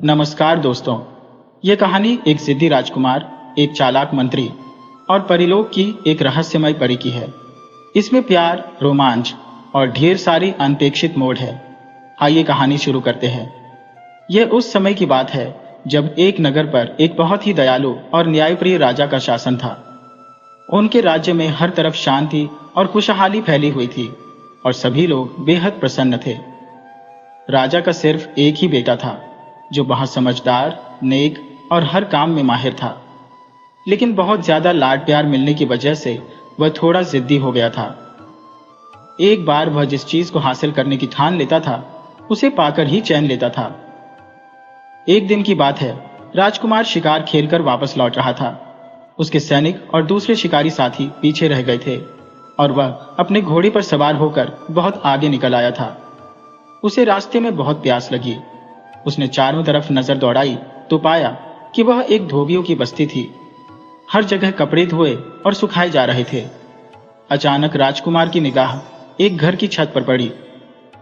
नमस्कार दोस्तों। ये कहानी एक जिद्दी राजकुमार, एक चालाक मंत्री और परिलोक की एक रहस्यमय परी की है। इसमें प्यार, रोमांच और ढेर सारी अनपेक्षित मोड़ है। आइए कहानी शुरू करते हैं। यह उस समय की बात है जब एक नगर पर एक बहुत ही दयालु और न्यायप्रिय राजा का शासन था। उनके राज्य में हर तरफ शांति और खुशहाली फैली हुई थी और सभी लोग बेहद प्रसन्न थे। राजा का सिर्फ एक ही बेटा था जो बहुत समझदार, नेक और हर काम में माहिर था। लेकिन बहुत ज्यादा लाड प्यार मिलने की वजह से वह थोड़ा जिद्दी हो गया था। एक बार वह जिस चीज को हासिल करने की ठान लेता था उसे पाकर ही चैन लेता था। एक दिन की बात है, राजकुमार शिकार खेलकर वापस लौट रहा था। उसके सैनिक और दूसरे शिकारी साथी पीछे रह गए थे और वह अपने घोड़े पर सवार होकर बहुत आगे निकल आया था। उसे रास्ते में बहुत प्यास लगी। उसने चारों तरफ नजर दौड़ाई तो पाया कि वह एक धोबियों की बस्ती थी। हर जगह कपड़े धोए और सुखाए जा रहे थे। अचानक राजकुमार की निगाह एक घर की छत पर पड़ी।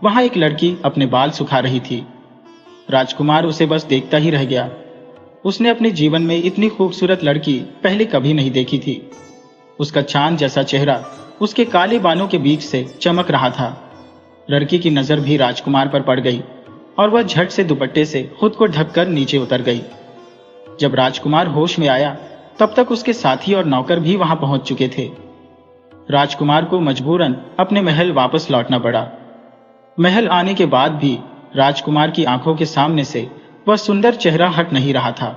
वहां एक लड़की अपने बाल सुखा रही थी। राजकुमार उसे बस देखता ही रह गया। उसने अपने जीवन में इतनी खूबसूरत लड़की पहले कभी नहीं देखी थी। उसका चांद जैसा चेहरा उसके काले बालों के बीच से चमक रहा था। लड़की की नजर भी राजकुमार पर पड़ गई और वह झट से दुपट्टे से खुद को ढककर नीचे उतर गई। जब राजकुमार होश में आया तब तक उसके साथी और नौकर भी वहां पहुंच चुके थे। राजकुमार को मजबूरन अपने महल वापस लौटना पड़ा। महल आने के बाद भी राजकुमार की आंखों के सामने से वह सुंदर चेहरा हट नहीं रहा था।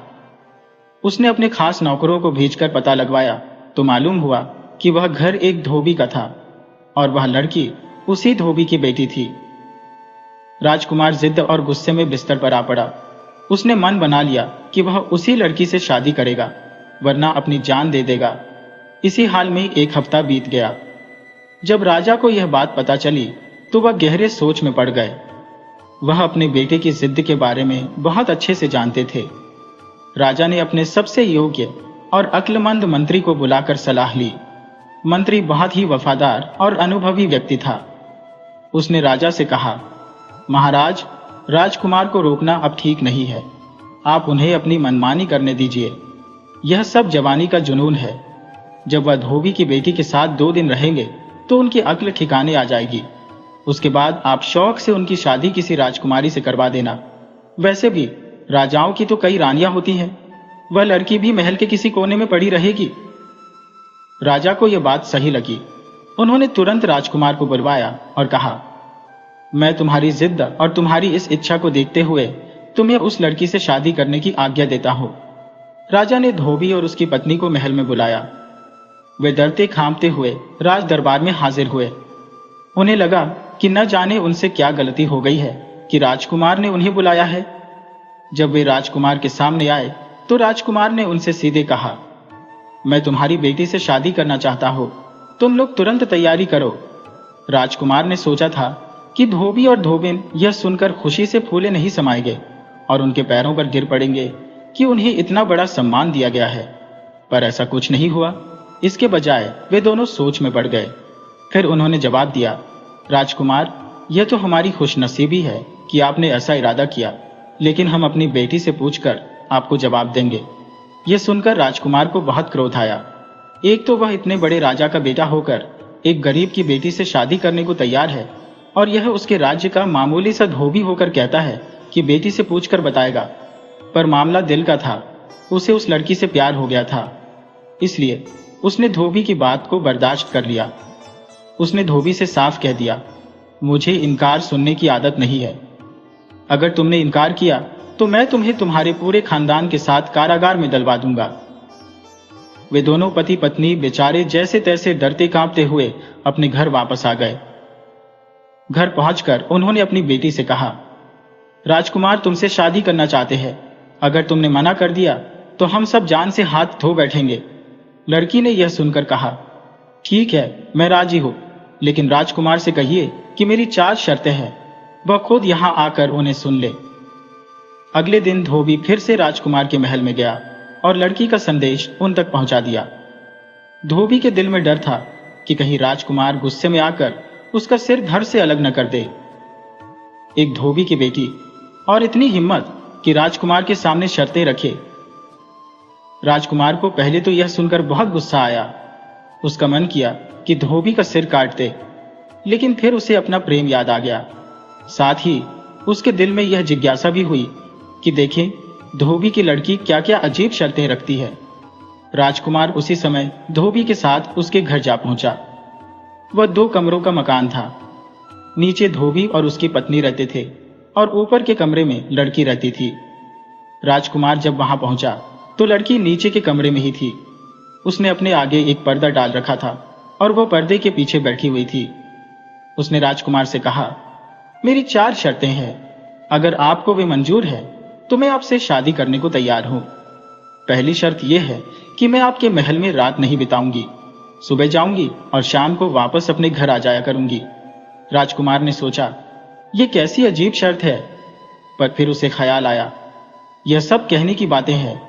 उसने अपने खास नौकरों को भेजकर पता लगवाया तो मालूम हुआ कि वह घर एक धोबी का था और वह लड़की उसी धोबी की बेटी थी। राजकुमार जिद और गुस्से में बिस्तर पर आ पड़ा। उसने मन बना लिया कि वह उसी लड़की से शादी करेगा वरना अपनी जान दे देगा। इसी हाल में एक हफ्ता बीत गया। जब राजा को यह बात पता चली तो वह गहरे सोच में पड़ गए। वह अपने बेटे की जिद के बारे में बहुत अच्छे से जानते थे। राजा ने अपने सबसे योग्य और अक्लमंद मंत्री को बुलाकर सलाह ली। मंत्री बहुत ही वफादार और अनुभवी व्यक्ति था। उसने राजा से कहा, महाराज, राजकुमार को रोकना अब ठीक नहीं है। आप उन्हें अपनी मनमानी करने दीजिए। यह सब जवानी का जुनून है। जब वह धोबी की बेटी के साथ 2 दिन रहेंगे तो उनकी अक्ल ठिकाने आ जाएगी। उसके बाद आप शौक से उनकी शादी किसी राजकुमारी से करवा देना। वैसे भी राजाओं की तो कई रानियां होती हैं। वह लड़की भी महल के किसी कोने में पड़ी रहेगी। राजा को यह बात सही लगी। उन्होंने तुरंत राजकुमार को बुलवाया और कहा, मैं तुम्हारी जिद और तुम्हारी इस इच्छा को देखते हुए तुम्हें उस लड़की से शादी करने की आज्ञा देता हूं। राजा ने धोबी और उसकी पत्नी को महल में बुलाया। वे डरते खांपते हुए राज दरबार में हाजिर हुए। उन्हें लगा कि न जाने उनसे क्या गलती हो गई है कि राजकुमार ने उन्हें बुलाया है। जब वे राजकुमार के सामने आए तो राजकुमार ने उनसे सीधे कहा, मैं तुम्हारी बेटी से शादी करना चाहता हूं। तुम लोग तुरंत तैयारी करो। राजकुमार ने सोचा था कि धोबी और धोबिन यह सुनकर खुशी से फूले नहीं समाएंगे और उनके पैरों पर गिर पड़ेंगे कि उन्हें इतना बड़ा सम्मान दिया गया है। पर ऐसा कुछ नहीं हुआ। इसके बजाय वे दोनों सोच में पड़ गए। फिर उन्होंने जवाब दिया, राजकुमार, यह तो हमारी खुशनसीबी है कि आपने ऐसा इरादा किया, लेकिन हम अपनी बेटी से पूछकर आपको जवाब देंगे। यह सुनकर राजकुमार को बहुत क्रोध आया। एक तो वह इतने बड़े राजा का बेटा होकर एक गरीब की बेटी से शादी करने को तैयार है और यह उसके राज्य का मामूली सा धोबी होकर कहता है कि बेटी से पूछकर बताएगा। पर मामला दिल का था। उसे उस लड़की से प्यार हो गया था, इसलिए उसने धोबी की बात को बर्दाश्त कर लिया। उसने धोबी से साफ कह दिया, मुझे इनकार सुनने की आदत नहीं है। अगर तुमने इनकार किया तो मैं तुम्हें तुम्हारे पूरे खानदान के साथ कारागार में डलवा दूंगा। वे दोनों पति पत्नी बेचारे जैसे तैसे डरते कांपते हुए अपने घर वापस आ गए। घर पहुंचकर उन्होंने अपनी बेटी से कहा, राजकुमार तुमसे शादी करना चाहते हैं। अगर तुमने मना कर दिया तो हम सब जान से हाथ धो बैठेंगे। लड़की ने यह सुनकर कहा, ठीक है, मैं राजी हूं, लेकिन राजकुमार से कहिए कि मेरी 4 शर्तें हैं। वह खुद यहां आकर उन्हें सुन ले। अगले दिन धोबी फिर से राजकुमार के महल में गया और लड़की का संदेश उन तक पहुंचा दिया। धोबी के दिल में डर था कि कहीं राजकुमार गुस्से में आकर उसका सिर धड़ से अलग न कर दे। एक धोबी की बेटी और इतनी हिम्मत कि राजकुमार के सामने शर्तें रखे। राजकुमार को पहले तो यह सुनकर बहुत गुस्सा आया। उसका मन किया कि धोबी का सिर काट दे, लेकिन फिर उसे अपना प्रेम याद आ गया। साथ ही उसके दिल में यह जिज्ञासा भी हुई कि देखें धोबी की लड़की क्या क्या अजीब शर्तें रखती है। राजकुमार उसी समय धोबी के साथ उसके घर जा पहुंचा। वह 2 कमरों का मकान था। नीचे धोबी और उसकी पत्नी रहते थे और ऊपर के कमरे में लड़की रहती थी। राजकुमार जब वहां पहुंचा तो लड़की नीचे के कमरे में ही थी। उसने अपने आगे एक पर्दा डाल रखा था और वह पर्दे के पीछे बैठी हुई थी। उसने राजकुमार से कहा, मेरी 4 शर्तें हैं। अगर आपको वे मंजूर है तो मैं आपसे शादी करने को तैयार हूं। पहली शर्त यह है कि मैं आपके महल में रात नहीं बिताऊंगी। सुबह जाऊंगी और शाम को वापस अपने घर आ जाया करूंगी। राजकुमार ने सोचा, यह कैसी अजीब शर्त है, पर फिर उसे ख्याल आया, यह सब कहने की बातें हैं।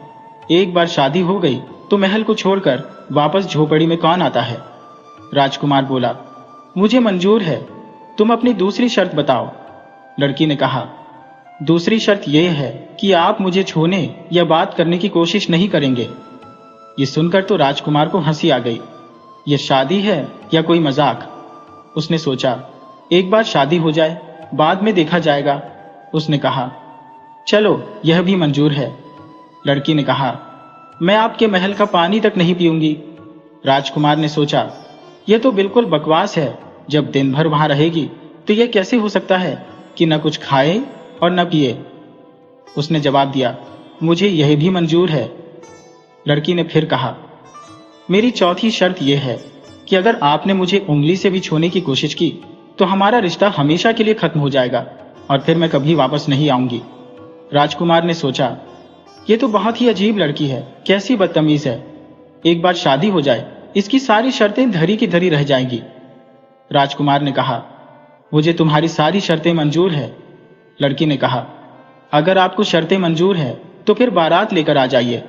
एक बार शादी हो गई तो महल को छोड़कर वापस झोपड़ी में कौन आता है। राजकुमार बोला, मुझे मंजूर है, तुम अपनी दूसरी शर्त बताओ। लड़की ने कहा, दूसरी शर्त यह है कि आप मुझे छूने या बात करने की कोशिश नहीं करेंगे। ये सुनकर तो राजकुमार को हंसी आ गई। यह शादी है या कोई मजाक। उसने सोचा, एक बार शादी हो जाए, बाद में देखा जाएगा। उसने कहा, चलो यह भी मंजूर है। लड़की ने कहा, मैं आपके महल का पानी तक नहीं पीऊंगी। राजकुमार ने सोचा, यह तो बिल्कुल बकवास है। जब दिन भर वहां रहेगी तो यह कैसे हो सकता है कि न कुछ खाए और न पिए। उसने जवाब दिया, मुझे यह भी मंजूर है। लड़की ने फिर कहा, मेरी चौथी शर्त यह है कि अगर आपने मुझे उंगली से भी छूने की कोशिश की तो हमारा रिश्ता हमेशा के लिए खत्म हो जाएगा और फिर मैं कभी वापस नहीं आऊंगी। राजकुमार ने सोचा, यह तो बहुत ही अजीब लड़की है, कैसी बदतमीज है। एक बार शादी हो जाए, इसकी सारी शर्तें धरी की धरी रह जाएंगी। राजकुमार ने कहा, मुझे तुम्हारी सारी शर्तें मंजूर है। लड़की ने कहा, अगर आपको शर्तें मंजूर है तो फिर बारात लेकर आ जाइए।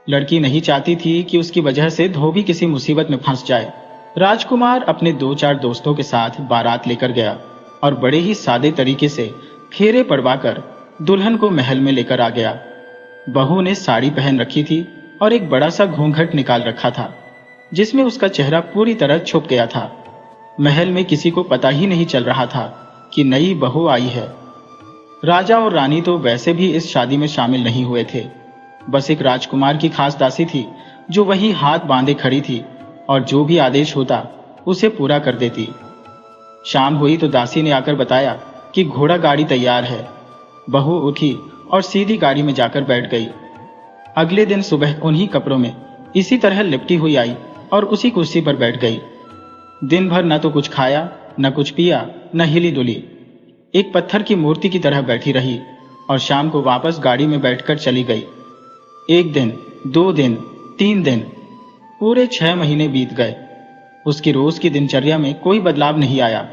लड़की नहीं चाहती थी कि उसकी वजह से धोबी किसी मुसीबत में फंस जाए। राजकुमार अपने 2-4 दोस्तों के साथ बारात लेकर गया और बड़े ही सादे तरीके से फेरे पड़वाकर दुल्हन को महल में लेकर आ गया। बहू ने साड़ी पहन रखी थी और एक बड़ा सा घूंघट निकाल रखा था जिसमें उसका चेहरा पूरी तरह छुप गया था। महल में किसी को पता ही नहीं चल रहा था कि नई बहू आई है। राजा और रानी तो वैसे भी इस शादी में शामिल नहीं हुए थे। बस एक राजकुमार की खास दासी थी जो वहीं हाथ बांधे खड़ी थी और जो भी आदेश होता उसे पूरा कर देती। शाम हुई तो दासी ने आकर बताया कि घोड़ा गाड़ी तैयार है। बहू उठी और सीधी गाड़ी में जाकर बैठ गई। अगले दिन सुबह उन्हीं कपड़ों में इसी तरह लिपटी हुई आई और उसी कुर्सी पर बैठ गई। दिन भर न तो कुछ खाया, न कुछ पिया, न हिली डुली। एक पत्थर की मूर्ति की तरह बैठी रही और शाम को वापस गाड़ी में बैठकर चली गई। 1 दिन, 2 दिन, 3 दिन, पूरे 6 महीने बीत गए। उसकी रोज की दिनचर्या में कोई बदलाव नहीं आया।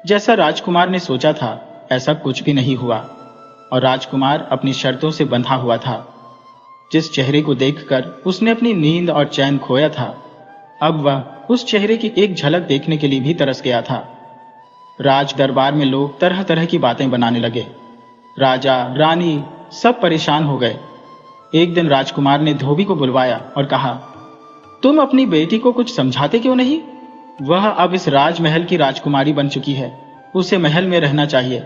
जैसा राजकुमार ने सोचा था ऐसा कुछ भी नहीं हुआ और राजकुमार अपनी शर्तों से बंधा हुआ था। जिस चेहरे को देखकर उसने अपनी नींद और चैन खोया था, अब वह उस चेहरे की एक झलक देखने के लिए भी तरस गया था। राज दरबार में लोग तरह तरह की बातें बनाने लगे। राजा, रानी सब परेशान हो गए। एक दिन राजकुमार ने धोबी को बुलवाया और कहा, तुम अपनी बेटी को कुछ समझाते क्यों नहीं? वह अब इस राजमहल की राजकुमारी बन चुकी है, उसे महल में रहना चाहिए।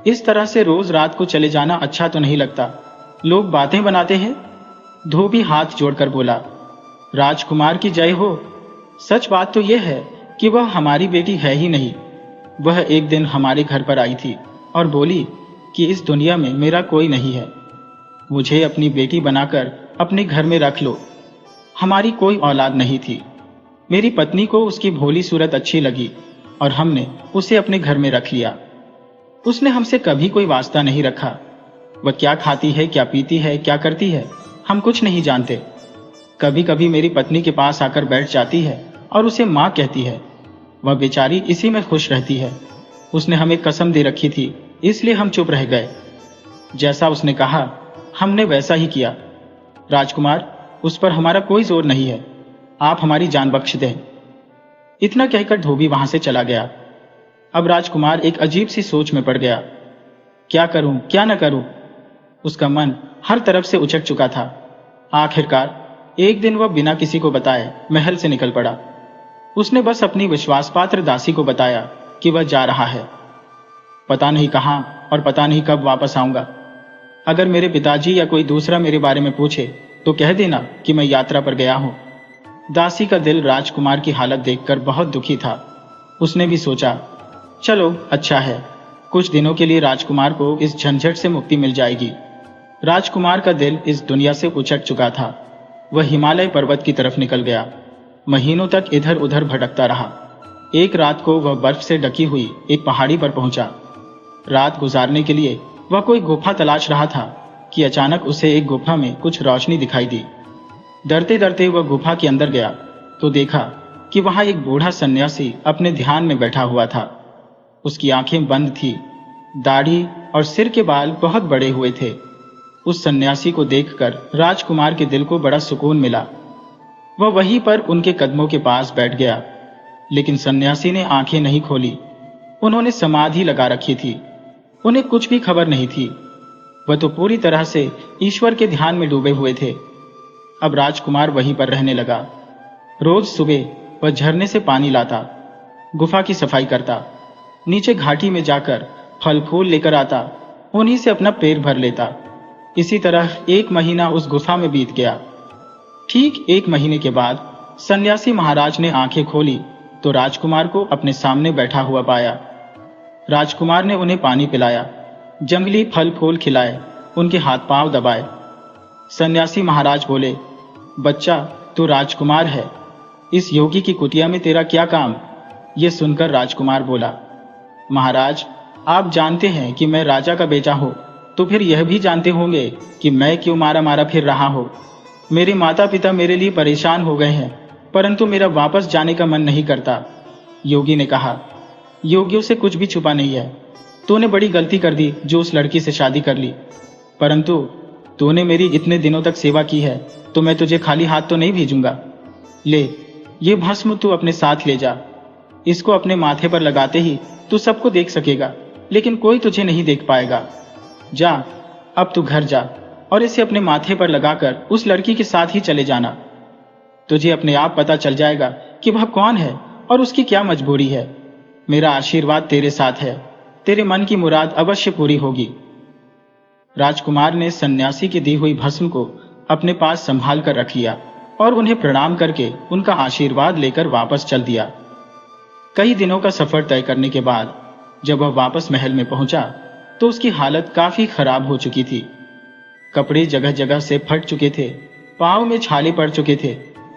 इस तरह से रोज रात को चले जाना अच्छा तो नहीं लगता। लोग बातें बनाते हैं। धोबी हाथ जोड़कर बोला, राजकुमार की जय हो। सच बात तो यह है कि वह हमारी बेटी है ही नहीं। वह एक दिन हमारे घर पर आई थी और बोली कि इस दुनिया में मेरा कोई नहीं है, मुझे अपनी बेटी बनाकर अपने घर में रख लो। हमारी कोई औलाद नहीं थी। मेरी पत्नी को उसकी भोली सूरत अच्छी लगी और हमने उसे अपने घर में रख लिया। उसने हमसे कभी कोई वास्ता नहीं रखा। वह क्या खाती है, क्या पीती है, क्या करती है, हम कुछ नहीं जानते। कभी कभी मेरी पत्नी के पास आकर बैठ जाती है और उसे माँ कहती है। वह बेचारी इसी में खुश रहती है। उसने हमें कसम दे रखी थी, इसलिए हम चुप रह गए। जैसा उसने कहा हमने वैसा ही किया। राजकुमार, उस पर हमारा कोई जोर नहीं है, आप हमारी जान बख्श दें। इतना कहकर धोबी वहां से चला गया। अब राजकुमार एक अजीब सी सोच में पड़ गया। क्या करूं, क्या न करूं? उसका मन हर तरफ से उचट चुका था। आखिरकार एक दिन वह बिना किसी को बताए महल से निकल पड़ा। उसने बस अपनी विश्वासपात्र दासी को बताया कि वह जा रहा है। पता नहीं कहाँ और पता नहीं कब वापस आऊंगा। अगर मेरे पिताजी या कोई दूसरा मेरे बारे में पूछे तो कह देना कि मैं यात्रा पर गया हूं। दासी का दिल राजकुमार की हालत देखकर बहुत दुखी था। उसने भी सोचा, चलो अच्छा है, कुछ दिनों के लिए राजकुमार को इस झंझट से मुक्ति मिल जाएगी। राजकुमार का दिल इस दुनिया से उचट चुका था। वह हिमालय पर्वत की तरफ निकल गया। महीनों तक इधर उधर भटकता रहा। एक रात को वह बर्फ से ढकी हुई एक पहाड़ी पर पहुंचा। रात गुजारने के लिए वह कोई गुफा तलाश रहा था कि अचानक उसे एक गुफा में कुछ रोशनी दिखाई दी। डरते डरते वह गुफा के अंदर गया तो देखा कि वहां एक बूढ़ा सन्यासी अपने ध्यान में बैठा हुआ था। उसकी आंखें बंद थी, दाढ़ी और सिर के बाल बहुत बड़े हुए थे। उस सन्यासी को देखकर राजकुमार के दिल को बड़ा सुकून मिला। वह वहीं पर उनके कदमों के पास बैठ गया, लेकिन सन्यासी ने आंखें नहीं खोली। उन्होंने समाधि लगा रखी थी। उन्हें कुछ भी खबर नहीं थी। वह तो पूरी तरह से ईश्वर के ध्यान में डूबे हुए थे। अब राजकुमार वहीं पर रहने लगा। रोज सुबह वह झरने से पानी लाता, गुफा की सफाई करता, नीचे घाटी में जाकर फल फूल लेकर आता, उन्हीं से अपना पेट भर लेता। इसी तरह 1 महीना उस गुफा में बीत गया। ठीक 1 महीने के बाद सन्यासी महाराज ने आंखें खोली तो राजकुमार को अपने सामने बैठा हुआ पाया। राजकुमार ने उन्हें पानी पिलाया, जंगली फल फूल खिलाए, उनके हाथ पांव दबाए। सन्यासी महाराज बोले, बच्चा तू राजकुमार है, इस योगी की कुटिया में तेरा क्या काम? ये सुनकर राजकुमार बोला, महाराज आप जानते हैं कि मैं राजा का बेटा हूँ, तो फिर यह भी जानते होंगे कि मैं क्यों मारा मारा फिर रहा हूँ। मेरे माता पिता मेरे लिए परेशान हो गए हैं, परंतु मेरा वापस जाने का मन नहीं करता। योगी ने कहा, योगियों से कुछ भी छुपा नहीं है। तूने बड़ी गलती कर दी जो उस लड़की से शादी कर ली, परंतु तूने मेरी इतने दिनों तक सेवा की है तो मैं तुझे खाली हाथ तो नहीं भेजूंगा। ले, ये भस्म तू अपने साथ ले जा। इसको अपने माथे पर लगाते ही तू सबको देख सकेगा, लेकिन कोई तुझे नहीं देख पाएगा। जा, अब तू घर जा और इसे अपने माथे पर लगाकर उस लड़की के साथ ही चले जाना। तुझे अपने आप पता चल जाएगा कि वह कौन है और उसकी क्या मजबूरी है। मेरा आशीर्वाद तेरे साथ है, तेरे मन की मुराद अवश्य पूरी होगी। राजकुमार ने सन्यासी की दी हुई भस्म को अपने पास संभाल कर रख लिया और उन्हें प्रणाम करके उनका आशीर्वाद लेकर वापस चल दिया। कई दिनों का सफर तय करने के बाद जब वह वापस महल में पहुंचा तो उसकी हालत काफी खराब हो चुकी थी। कपड़े जगह जगह से फट चुके थे, पांव में छाले पड़ चुके थे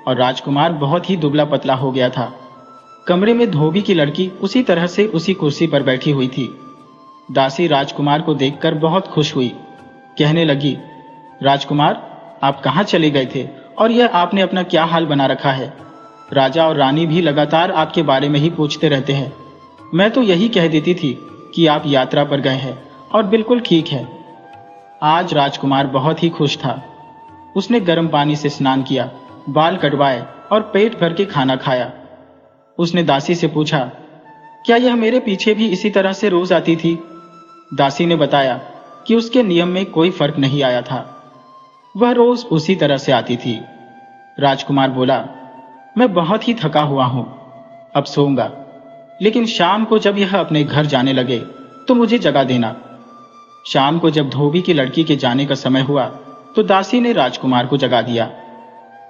और राजकुमार बहुत ही दुबला पतला हो गया था। कमरे में धोबी की लड़की उसी तरह से उसी कुर्सी पर बैठी हुई थी। दासी राजकुमार को देखकर बहुत खुश हुई, कहने लगी, राजकुमार आप कहाँ चले गए थे और यह आपने अपना क्या हाल बना रखा है? राजा और रानी भी लगातार आपके बारे में ही पूछते रहते हैं। मैं तो यही कह देती थी कि आप यात्रा पर गए हैं और बिल्कुल ठीक है। आज राजकुमार बहुत ही खुश था। उसने गर्म पानी से स्नान किया, बाल कटवाए और पेट भर के खाना खाया। उसने दासी से पूछा, क्या यह मेरे पीछे भी इसी तरह से रोज आती थी? दासी ने बताया कि उसके नियम में कोई फर्क नहीं आया था, वह रोज उसी तरह से आती थी। राजकुमार बोला, मैं बहुत ही थका हुआ हूं, अब सोऊंगा, लेकिन शाम को जब यह अपने घर जाने लगे तो मुझे जगा देना। शाम को जब धोबी की लड़की के जाने का समय हुआ तो दासी ने राजकुमार को जगा दिया।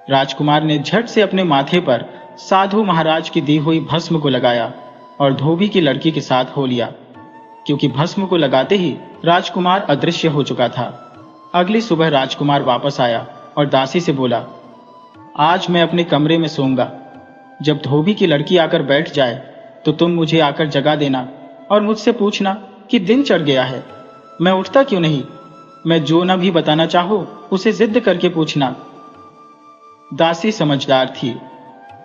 राजकुमार ने झट से अपने माथे पर साधु महाराज की दी हुई भस्म को लगाया और धोबी की लड़की के साथ हो लिया, क्योंकि भस्म को लगाते ही राजकुमार अदृश्य हो चुका था। अगली सुबह राजकुमार वापस आया और दासी से बोला, आज मैं अपने कमरे में सोऊंगा। जब धोबी की लड़की आकर बैठ जाए तो तुम मुझे आकर जगा देना और मुझसे पूछना कि दिन चढ़ गया है, मैं उठता क्यों नहीं। मैं जो न भी बताना चाहूं उसे जिद करके पूछना। दासी समझदार थी,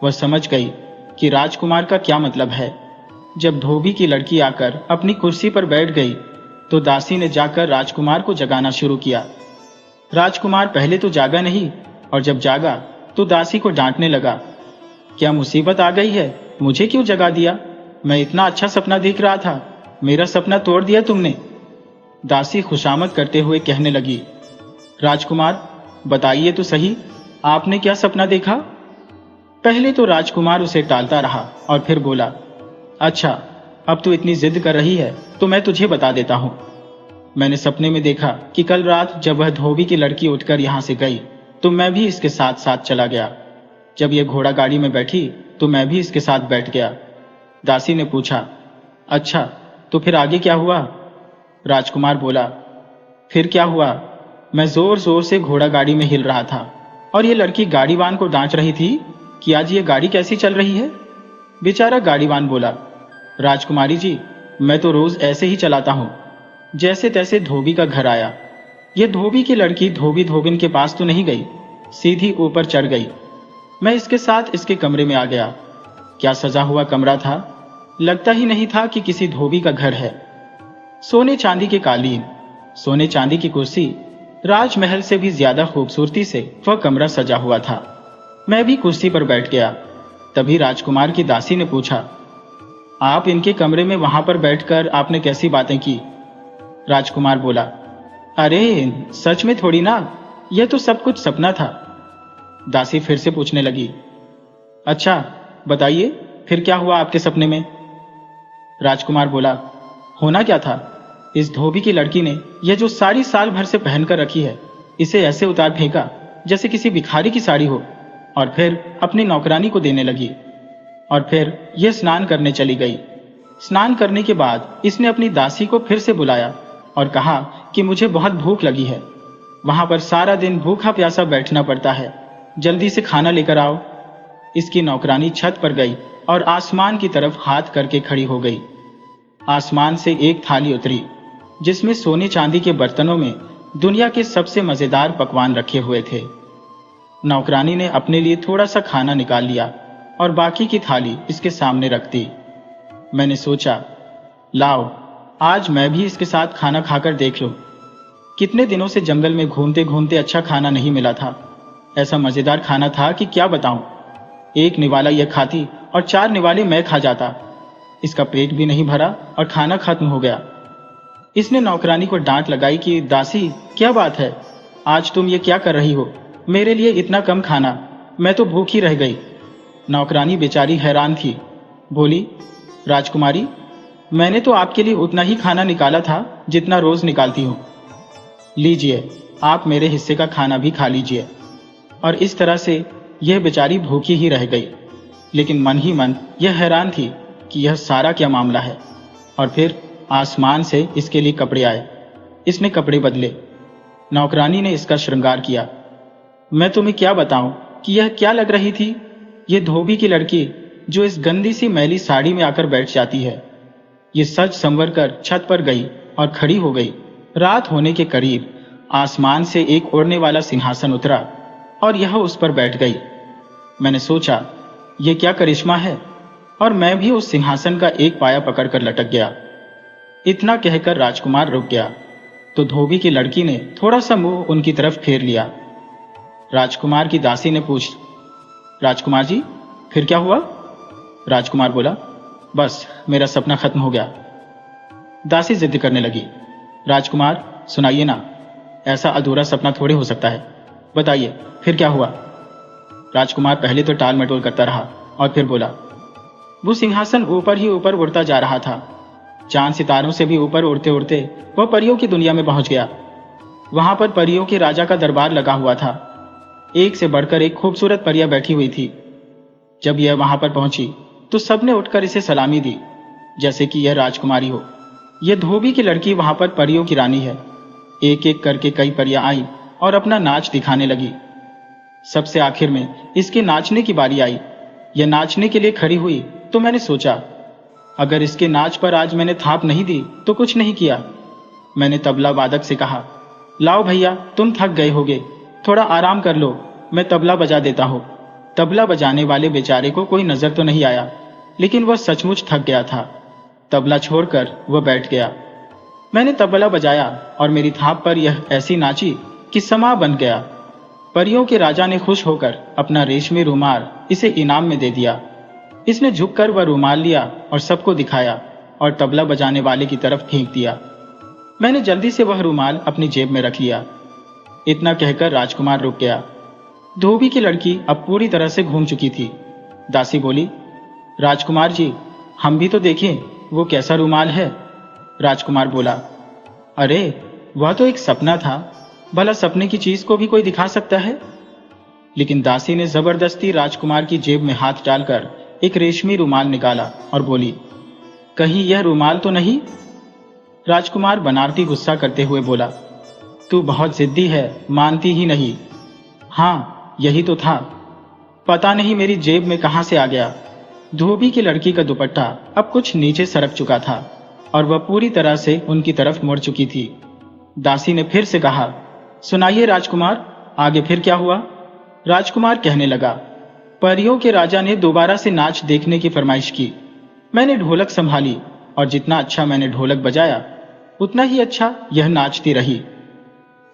वह समझ गई कि राजकुमार का क्या मतलब है। जब धोबी की लड़की आकर अपनी कुर्सी पर बैठ गई तो दासी ने जाकर राजकुमार को जगाना शुरू किया। राजकुमार पहले तो जागा नहीं और जब जागा तो दासी को डांटने लगा, क्या मुसीबत आ गई है, मुझे क्यों जगा दिया? मैं इतना अच्छा सपना देख रहा था, मेरा सपना तोड़ दिया तुमने। दासी खुशामद करते हुए कहने लगी, राजकुमार बताइए तो सही, आपने क्या सपना देखा? पहले तो राजकुमार उसे टालता रहा और फिर बोला, अच्छा अब तू इतनी जिद कर रही है तो मैं तुझे बता देता हूं। मैंने सपने में देखा कि कल रात जब वह धोबी की लड़की उठकर यहां से गई तो मैं भी इसके साथ साथ चला गया। जब यह घोड़ा गाड़ी में बैठी तो मैं भी इसके साथ बैठ गया। दासी ने पूछा, अच्छा तो फिर आगे क्या हुआ? राजकुमार बोला, फिर क्या हुआ, मैं जोर जोर से घोड़ा गाड़ी में हिल रहा था और ये लड़की गाड़ीवान को डांट रही थी कि आज ये गाड़ी कैसी चल रही है। बेचारा गाड़ीवान बोला, राजकुमारी जी मैं तो रोज ऐसे ही चलाता हूं। जैसे तैसे धोबी का घर आया। ये धोबी की लड़की धोबी धोबिन के पास तो नहीं गई, सीधी ऊपर चढ़ गई। मैं इसके साथ इसके कमरे में आ गया। क्या सजा हुआ कमरा था, लगता ही नहीं था कि किसी धोबी का घर है। सोने चांदी के कालीन, सोने चांदी की कुर्सी, राजमहल से भी ज्यादा खूबसूरती से वह कमरा सजा हुआ था। मैं भी कुर्सी पर बैठ गया। तभी राजकुमार की दासी ने पूछा, आप इनके कमरे में वहां पर बैठकर आपने कैसी बातें की? राजकुमार बोला, अरे सच में थोड़ी ना, यह तो सब कुछ सपना था। दासी फिर से पूछने लगी, अच्छा बताइए फिर क्या हुआ आपके सपने में? राजकुमार बोला, होना क्या था, इस धोबी की लड़की ने यह जो साड़ी साल भर से पहनकर रखी है इसे ऐसे उतार फेंका जैसे किसी भिखारी की साड़ी हो, और फिर अपनी नौकरानी को देने लगी। और फिर यह स्नान करने चली गई। स्नान करने के बाद इसने अपनी दासी को फिर से बुलाया और कहा कि मुझे बहुत भूख लगी है, वहां पर सारा दिन भूखा प्यासा बैठना पड़ता है, जल्दी से खाना लेकर आओ। इसकी नौकरानी छत पर गई और आसमान की तरफ हाथ करके खड़ी हो गई। आसमान से एक थाली उतरी जिसमें सोने चांदी के बर्तनों में दुनिया के सबसे मजेदार पकवान रखे हुए थे। नौकरानी ने अपने लिए थोड़ा सा खाना निकाल लिया और बाकी की थाली इसके सामने रख दी। मैंने सोचा, लाओ आज मैं भी इसके साथ खाना खाकर देख लो। कितने दिनों से जंगल में घूमते घूमते अच्छा खाना नहीं मिला था। ऐसा मजेदार खाना था कि क्या बताऊं। एक निवाला यह खाती और 4 निवाले मैं खा जाता। इसका पेट भी नहीं भरा और खाना खत्म हो गया। इसने नौकरानी को डांट लगाई कि दासी क्या बात है, आज तुम ये क्या कर रही हो, मेरे लिए इतना कम खाना, मैं तो भूखी रह गई। नौकरानी बेचारी हैरान थी, बोली, राजकुमारी मैंने तो आपके लिए उतना ही खाना निकाला था जितना रोज निकालती हूँ। लीजिए आप मेरे हिस्से का खाना भी खा लीजिए। और इस तरह से यह बेचारी भूखी ही रह गई, लेकिन मन ही मन यह हैरान थी कि यह सारा क्या मामला है। और फिर आसमान से इसके लिए कपड़े आए। इसने कपड़े बदले। नौकरानी ने इसका श्रृंगार किया। मैं तुम्हें क्या बताऊं कि यह क्या लग रही थी, यह धोबी की लड़की जो इस गंदी सी मैली साड़ी में आकर बैठ जाती है। ये सज संवर कर छत पर गई और खड़ी हो गई। रात होने के करीब आसमान से एक उड़ने वाला सिंहासन उतरा और यह उस पर बैठ गई। मैंने सोचा, यह क्या करिश्मा है, और मैं भी उस सिंहासन का एक पाया पकड़कर लटक गया। इतना कहकर राजकुमार रुक गया तो धोबी की लड़की ने थोड़ा सा मुंह उनकी तरफ फेर लिया। राजकुमार की दासी ने पूछ, राजकुमार जी फिर क्या हुआ? राजकुमार बोला, बस मेरा सपना खत्म हो गया। दासी जिद करने लगी, राजकुमार सुनाइए ना, ऐसा अधूरा सपना थोड़े हो सकता है, बताइए फिर क्या हुआ? राजकुमार पहले तो टाल मटोल करता रहा और फिर बोला, वो सिंहासन ऊपर ही ऊपर उड़ता जा रहा था। चांद सितारों से भी ऊपर उड़ते उड़ते वह परियों की दुनिया में पहुंच गया। वहां पर परियों के राजा का दरबार लगा हुआ था। एक से बढ़कर एक खूबसूरत परियां बैठी हुई थी। जब यह वहां पर पहुंची तो सबने उठकर इसे सलामी दी जैसे कि यह राजकुमारी हो। यह धोबी की लड़की वहां पर परियों की रानी है। एक एक करके कई परियां आई और अपना नाच दिखाने लगी। सबसे आखिर में इसके नाचने की बारी आई। यह नाचने के लिए खड़ी हुई तो मैंने सोचा, अगर इसके नाच पर आज मैंने थाप नहीं दी तो कुछ नहीं किया। मैंने तबला वादक से कहा, लाओ भैया तुम थक गए होगे, थोड़ा आराम कर लो, मैं तबला बजा देता हूँ। तबला बजाने वाले बेचारे को कोई नजर तो नहीं आया, लेकिन वह सचमुच थक गया था। तबला छोड़कर वह बैठ गया। मैंने तबला बजाया और मेरी थाप पर यह ऐसी नाची कि समा बन गया। परियों के राजा ने खुश होकर अपना रेशमी रुमाल इसे इनाम में दे दिया। इसने झुककर वह रुमाल लिया और सबको दिखाया और तबला बजाने वाले की तरफ फेंक दिया। मैंने जल्दी से वह रुमाल अपनी जेब में रख लिया। इतना कहकर राजकुमार रुक गया। धोबी की लड़की अब पूरी तरह से घूम चुकी थी। दासी बोली, राजकुमार जी, हम भी तो देखें वो कैसा रुमाल है। राजकुमार बोला, अरे वह तो एक सपना था, भला सपने की चीज को भी कोई दिखा सकता है। लेकिन दासी ने जबरदस्ती राजकुमार की जेब में हाथ डालकर एक रेशमी रुमाल निकाला और बोली, कहीं यह रुमाल तो नहीं। राजकुमार बनावटी गुस्सा करते हुए बोला, तू बहुत जिद्दी है, मानती ही नहीं। हाँ यही तो था, पता नहीं मेरी जेब में कहां से आ गया। धोबी की लड़की का दुपट्टा अब कुछ नीचे सरक चुका था और वह पूरी तरह से उनकी तरफ मुड़ चुकी थी। दासी ने फिर से कहा, सुनाइए राजकुमार, आगे फिर क्या हुआ। राजकुमार कहने लगा, परियों के राजा ने दोबारा से नाच देखने की फरमाइश की। मैंने ढोलक संभाली और जितना अच्छा मैंने ढोलक बजाया उतना ही अच्छा यह नाचती रही।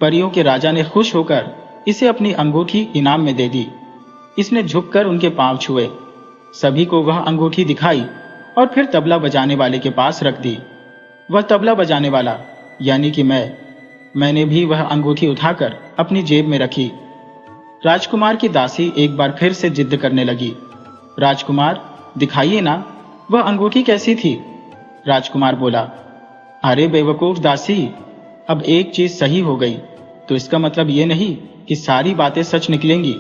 परियों के राजा ने खुश होकर इसे अपनी अंगूठी इनाम में दे दी। इसने झुककर उनके पांव छुए, सभी को वह अंगूठी दिखाई और फिर तबला बजाने वाले के पास रख दी। वह तबला बजाने वाला यानी कि मैंने भी वह अंगूठी उठाकर अपनी जेब में रखी। राजकुमार की दासी एक बार फिर से जिद करने लगी, राजकुमार दिखाइए ना, वह अंगूठी कैसी थी। राजकुमार बोला, अरे बेवकूफ दासी, अब एक चीज सही हो गई तो इसका मतलब ये नहीं कि सारी बातें सच निकलेंगी।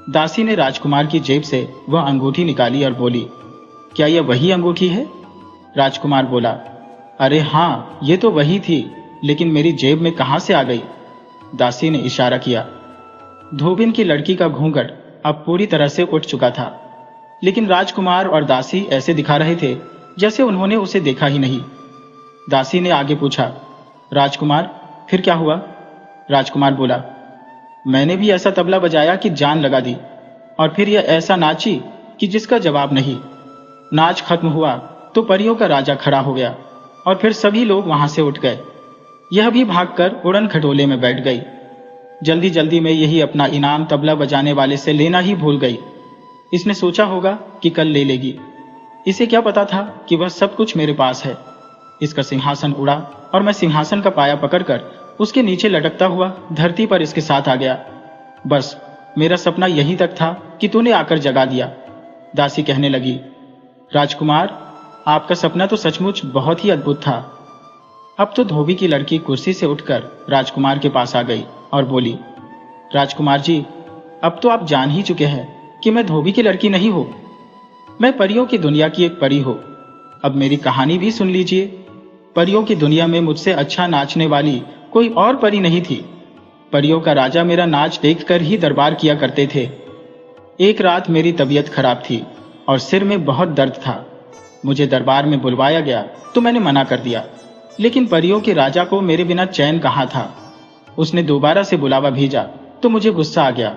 दासी ने राजकुमार की जेब से वह अंगूठी निकाली और बोली, क्या यह वही अंगूठी है। राजकुमार बोला, अरे हाँ ये तो वही थी, लेकिन मेरी जेब में कहां से आ गई। दासी ने इशारा किया। धोबिन की लड़की का घूंघट अब पूरी तरह से उठ चुका था, लेकिन राजकुमार और दासी ऐसे दिखा रहे थे जैसे उन्होंने उसे देखा ही नहीं। दासी ने आगे पूछा, राजकुमार फिर क्या हुआ। राजकुमार बोला, मैंने भी ऐसा तबला बजाया कि जान लगा दी, और फिर यह ऐसा नाची कि जिसका जवाब नहीं। नाच खत्म हुआ तो परियों का राजा खड़ा हो गया और फिर सभी लोग वहां से उठ गए। यह भी भागकर उड़न खटोले में बैठ गई। जल्दी जल्दी में यही अपना इनाम तबला बजाने वाले से लेना ही भूल गई। इसने सोचा होगा कि कल ले लेगी, इसे क्या पता था कि वह सब कुछ मेरे पास है। इसका सिंहासन उड़ा और मैं सिंहासन का पाया पकड़कर उसके नीचे लटकता हुआ धरती पर इसके साथ आ गया। बस मेरा सपना यहीं तक था कि तूने आकर जगा दिया। दासी कहने लगी, राजकुमार आपका सपना तो सचमुच बहुत ही अद्भुत था। अब तो धोबी की लड़की कुर्सी से उठकर राजकुमार के पास आ गई और बोली, राजकुमार जी, अब तो आप जान ही चुके हैं कि मैं धोबी की लड़की नहीं हूं, मैं परियों की दुनिया की एक परी हूं। अब मेरी कहानी भी सुन लीजिए। परियों की दुनिया में मुझसे अच्छा नाचने वाली कोई और परी नहीं थी। परियों का राजा मेरा नाच देखकर ही दरबार किया करते थे। एक रात मेरी तबीयत खराब थी और सिर में बहुत दर्द था। मुझे दरबार में बुलवाया गया तो मैंने मना कर दिया, लेकिन परियों के राजा को मेरे बिना चैन कहाँ था। उसने दोबारा से बुलावा भेजा तो मुझे गुस्सा आ गया।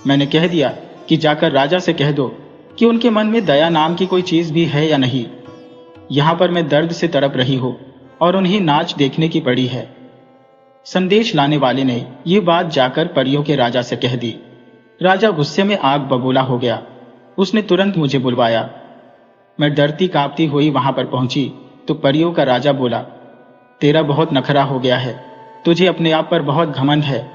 मैंने कह दिया कि जाकर राजा से कह दो कि उनके मन में दया नाम की कोई चीज भी है या नहीं। यहां पर मैं दर्द से तड़प रही हूं और उन्हें नाच देखने की पड़ी है। संदेश लाने वाले ने ये बात जाकर परियों के राजा से कह दी। राजा गुस्से में आग बबूला हो गया। उसने तुरंत मुझे बुलवाया। मैं डरती कांपती हुई वहां पर पहुंची तो परियों का राजा बोला, तेरा बहुत नखरा हो गया है, तुझे अपने आप पर बहुत घमंड है।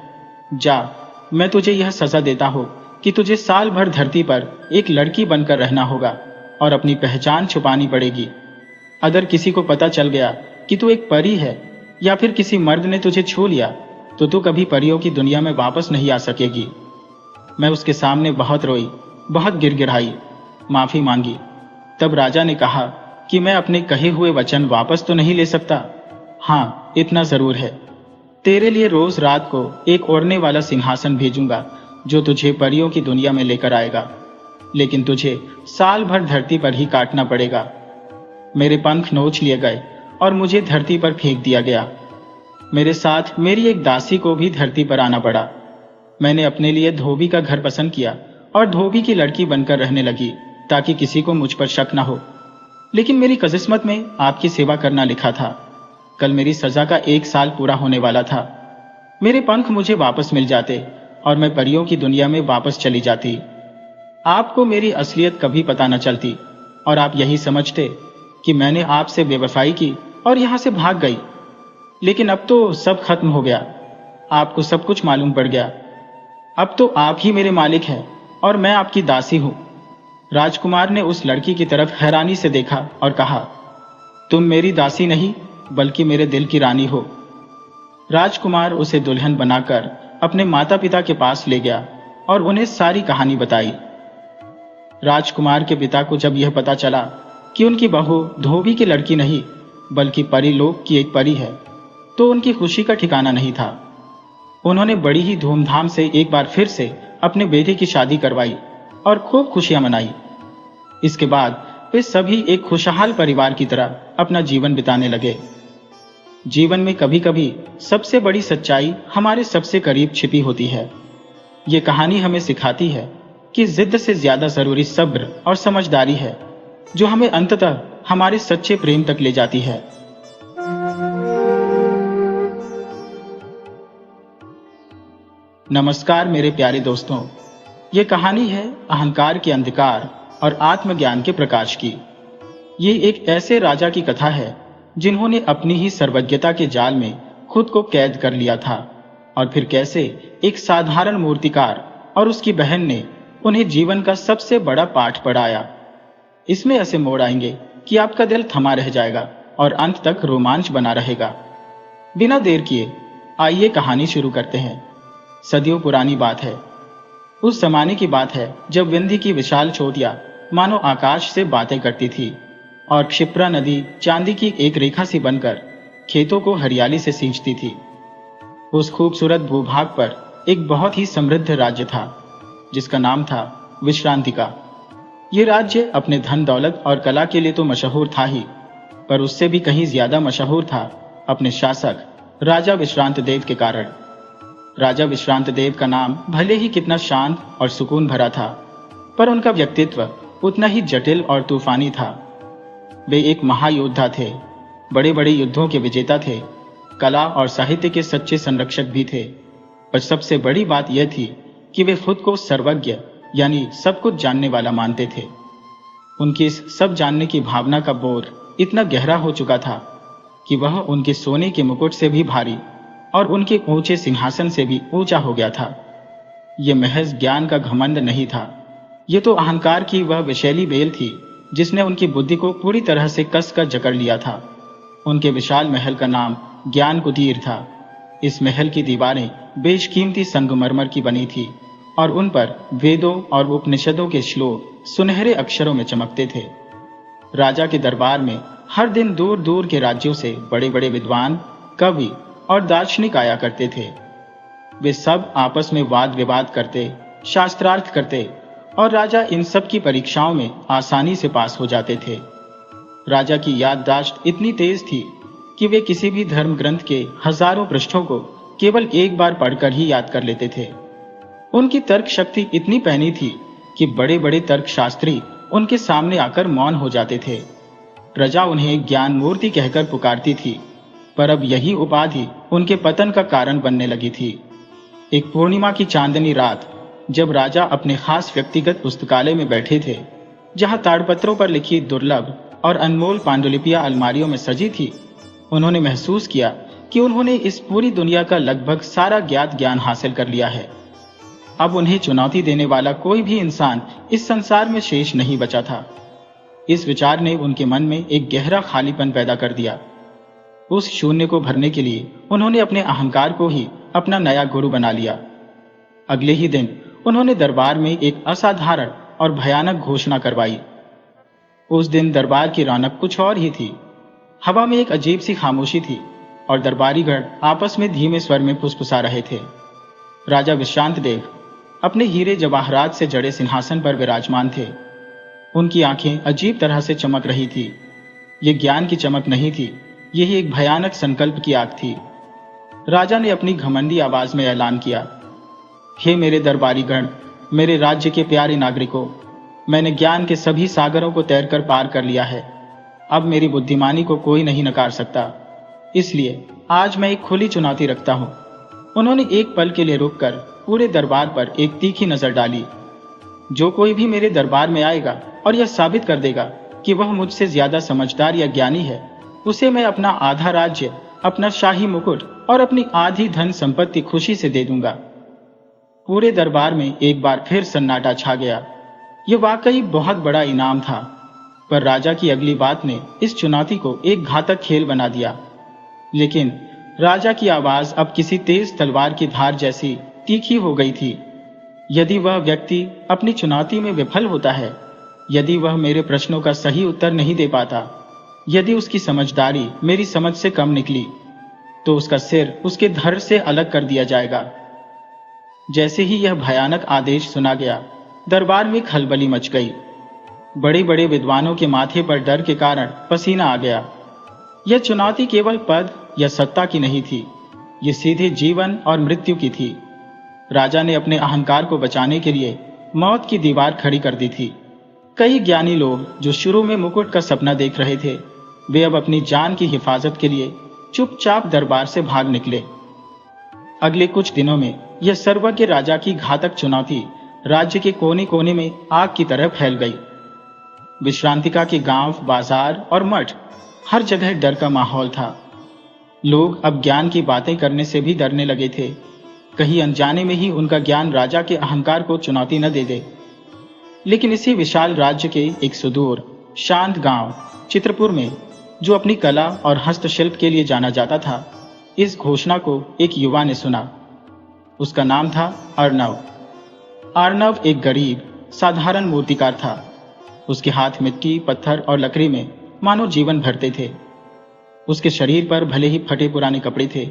जा, मैं तुझे यह सजा देता हूं कि तुझे साल भर धरती पर एक लड़की बनकर रहना होगा और अपनी पहचान छुपानी पड़ेगी। अगर किसी को पता चल गया कि तू एक परी है या फिर किसी मर्द ने तुझे छू लिया तो तू कभी परियों की दुनिया में वापस नहीं आ सकेगी। मैं उसके सामने बहुत रोई, बहुत गिड़गिड़ाई, माफी मांगी। तब राजा ने कहा कि मैं अपने कहे हुए वचन वापस तो नहीं ले सकता। हाँ, इतना जरूर है, तेरे लिए रोज रात को एक ओढ़ने वाला सिंहासन भेजूंगा जो तुझे परियों की दुनिया में लेकर आएगा, लेकिन तुझे साल भर धरती पर ही काटना पड़ेगा। मेरे पंख नोच लिए गए और मुझे धरती पर फेंक दिया गया। मेरे साथ मेरी एक दासी को भी धरती पर आना पड़ा। मैंने अपने लिए धोबी का घर पसंद किया और धोबी की लड़की बनकर रहने लगी ताकि किसी को मुझ पर शक न हो। लेकिन मेरी किस्मत में आपकी सेवा करना लिखा था। कल मेरी सजा का 1 साल पूरा होने वाला था। मेरे पंख मुझे वापस मिल जाते और मैं परियों की दुनिया में वापस चली जाती। आपको मेरी असलियत कभी पता न चलती और आप यही समझते कि मैंने आपसे बेवफाई की और यहां से भाग गई। लेकिन अब तो सब खत्म हो गया। आपको सब कुछ मालूम पड़ गया। अब तो आप ही मेरे मालिक हैं और मैं आपकी दासी हूं। राजकुमार ने उस लड़की की तरफ हैरानी से देखा और कहा, तुम मेरी दासी नहीं बल्कि मेरे दिल की रानी हो। राजकुमार उसे दुल्हन बनाकर अपने माता पिता के पास ले गया और उन्हें सारी कहानी बताई। राजकुमार के पिता को जब यह पता चला कि उनकी बहू धोबी की लड़की नहीं बल्कि परीलोक की एक परी है, तो उनकी खुशी का ठिकाना नहीं था। उन्होंने बड़ी ही धूमधाम से एक बार फिर से अपने बेटे की शादी करवाई और खूब खुशियां मनाई। इसके बाद वे सभी एक खुशहाल परिवार की तरह अपना जीवन बिताने लगे। जीवन में कभी कभी सबसे बड़ी सच्चाई हमारे सबसे करीब छिपी होती है। ये कहानी हमें सिखाती है कि जिद से ज्यादा जरूरी सब्र और समझदारी है, जो हमें अंततः हमारे सच्चे प्रेम तक ले जाती है। नमस्कार मेरे प्यारे दोस्तों, ये कहानी है अहंकार के अंधकार और आत्मज्ञान के प्रकाश की। ये एक ऐसे राजा की कथा है जिन्होंने अपनी ही सर्वज्ञता के जाल में खुद को कैद कर लिया था, और फिर कैसे एक साधारण मूर्तिकार और उसकी बहन ने उन्हें जीवन का सबसे बड़ा पाठ पढ़ाया। इसमें ऐसे मोड़ आएंगे कि आपका दिल थमा रह जाएगा और अंत तक रोमांच बना रहेगा। बिना देर किए आइए कहानी शुरू करते हैं। सदियों पुरानी बात है। उस जमाने की बात है जब विंध्य की विशाल चोटियां मानो आकाश से बातें करती थी और क्षिप्रा नदी चांदी की एक रेखा सी बनकर खेतों को हरियाली से सींचती थी। उस खूबसूरत भूभाग पर एक बहुत ही समृद्ध राज्य था जिसका नाम था विश्रांतिका। ये राज्य अपने धन दौलत और कला के लिए तो मशहूर था ही, पर उससे भी कहीं ज्यादा मशहूर था अपने शासक राजा विश्रांत देव के कारण। राजा विश्रांत देव का नाम भले ही कितना शांत और सुकून भरा था, पर उनका व्यक्तित्व उतना ही जटिल और तूफानी था। वे एक महायोद्धा थे, बड़े बड़े युद्धों के विजेता थे, कला और साहित्य के सच्चे संरक्षक भी थे। पर सबसे बड़ी बात यह थी कि वे खुद को सर्वज्ञ यानी सब कुछ जानने वाला मानते थे। उनकी इस सब जानने की भावना का बोर इतना गहरा हो चुका था कि वह उनके सोने के मुकुट से भी भारी और उनके ऊंचे सिंहासन से भी ऊंचा हो गया था। यह महज ज्ञान का घमंड नहीं था, ये तो अहंकार की वह विषैली बेल थी जिसने उनकी बुद्धि को पूरी तरह से कस कर जकड़ लिया था। उनके विशाल महल का नाम ज्ञान कुटीर था। इस महल की दीवारें बेशकीमती संगमरमर की बनी थी और उन पर वेदों और उपनिषदों के श्लोक सुनहरे अक्षरों में चमकते थे। राजा के दरबार में हर दिन दूर दूर के राज्यों से बड़े बड़े विद्वान, कवि और दार्शनिक आया करते थे। वे सब आपस में वाद विवाद करते, शास्त्रार्थ करते और राजा इन सब की परीक्षाओं में आसानी से पास हो जाते थे। राजा की याददाश्त इतनी तेज थी कि वे किसी भी धर्म ग्रंथ के हजारों पृष्ठों को केवल एक बार पढ़कर ही याद कर लेते थे। उनकी तर्क शक्ति इतनी पैनी थी कि बड़े बड़े तर्कशास्त्री उनके सामने आकर मौन हो जाते थे। प्रजा उन्हें ज्ञान मूर्ति कहकर पुकारती थी, पर अब यही उपाधि उनके पतन का कारण बनने लगी थी। एक पूर्णिमा की चांदनी रात जब राजा अपने खास व्यक्तिगत पुस्तकालय में बैठे थे, जहां ताड़पत्रों पर लिखी दुर्लभ और अनमोल पांडुलिपियां अलमारियों में सजी थी, उन्होंने महसूस किया कि उन्होंने इस पूरी दुनिया का लगभग सारा ज्ञात ज्ञान हासिल कर लिया है। अब उन्हें चुनौती देने वाला कोई भी इंसान इस संसार में शेष नहीं बचा था। इस विचार ने उनके मन में एक गहरा खालीपन पैदा कर दिया। उस शून्य को भरने के लिए उन्होंने अपने अहंकार को ही अपना नया गुरु बना लिया। अगले ही दिन उन्होंने दरबार में एक असाधारण और भयानक घोषणा करवाई। उस दिन दरबार की रौनक कुछ और ही थी। हवा में एक अजीब सी खामोशी थी और दरबारीगण आपस में धीमे स्वर में फुसफुसा रहे थे। राजा विश्रांत देव अपने हीरे जवाहरात से जड़े सिंहासन पर विराजमान थे। उनकी आंखें अजीब तरह से चमक रही थी। ये ज्ञान की चमक नहीं थी, यही एक भयानक संकल्प की आग थी। राजा ने अपनी घमंडी आवाज में ऐलान किया, हे मेरे दरबारीगण, मेरे राज्य के प्यारे नागरिकों, मैंने ज्ञान के सभी सागरों को तैरकर पार कर लिया है। अब मेरी बुद्धिमानी को कोई नहीं नकार सकता, इसलिए आज मैं एक खुली चुनौती रखता हूं। उन्होंने एक पल के लिए रुककर पूरे दरबार पर एक तीखी नजर डाली। जो कोई भी मेरे दरबार में आएगा और यह साबित कर देगा कि वह मुझसे ज्यादा समझदार या ज्ञानी है, उसे मैं अपना आधा राज्य अपना शाही मुकुट और अपनी आधी धन संपत्ति खुशी से दे दूंगा। पूरे दरबार में एक बार फिर सन्नाटा छा गया। यह वाकई बहुत बड़ा इनाम था, पर राजा की अगली बात ने इस चुनौती को एक घातक खेल बना दिया। लेकिन राजा की आवाज अब किसी तेज तलवार की धार जैसी तीखी हो गई थी। यदि वह व्यक्ति अपनी चुनौती में विफल होता है, यदि वह मेरे प्रश्नों का सही उत्तर नहीं दे पाता, यदि उसकी समझदारी मेरी समझ से कम निकली, तो उसका सिर उसके धड़ से अलग कर दिया जाएगा। जैसे ही यह भयानक आदेश सुना गया, दरबार में खलबली मच गई। बड़े बड़े विद्वानों के माथे पर डर के कारण पसीना आ गया। यह चुनौती केवल पद या सत्ता की नहीं थी, यह सीधे जीवन और मृत्यु की थी। राजा ने अपने अहंकार को बचाने के लिए मौत की दीवार खड़ी कर दी थी। कई ज्ञानी लोग जो शुरू में मुकुट का सपना देख रहे थे, वे अब अपनी जान की हिफाजत के लिए चुपचाप दरबार से भाग निकले। अगले कुछ दिनों में यह सर्वज्ञ राजा की घातक चुनौती राज्य के कोने कोने में आग की तरह फैल गई। विश्रांतिका के गांव, बाजार और मठ, हर जगह डर का माहौल था। लोग अब ज्ञान की बातें करने से भी डरने लगे थे, कहीं अनजाने में ही उनका ज्ञान राजा के अहंकार को चुनौती न दे दे। लेकिन इसी विशाल राज्य के एक सुदूर शांत गांव चित्रपुर में, जो अपनी कला और हस्तशिल्प के लिए जाना जाता था, इस घोषणा को एक युवा ने सुना। उसका नाम था अर्णव। अर्णव एक गरीब साधारण मूर्तिकार था। उसके हाथ मिट्टी, पत्थर और लकड़ी में मानो जीवन भरते थे। उसके शरीर पर भले ही फटे पुराने कपड़े थे,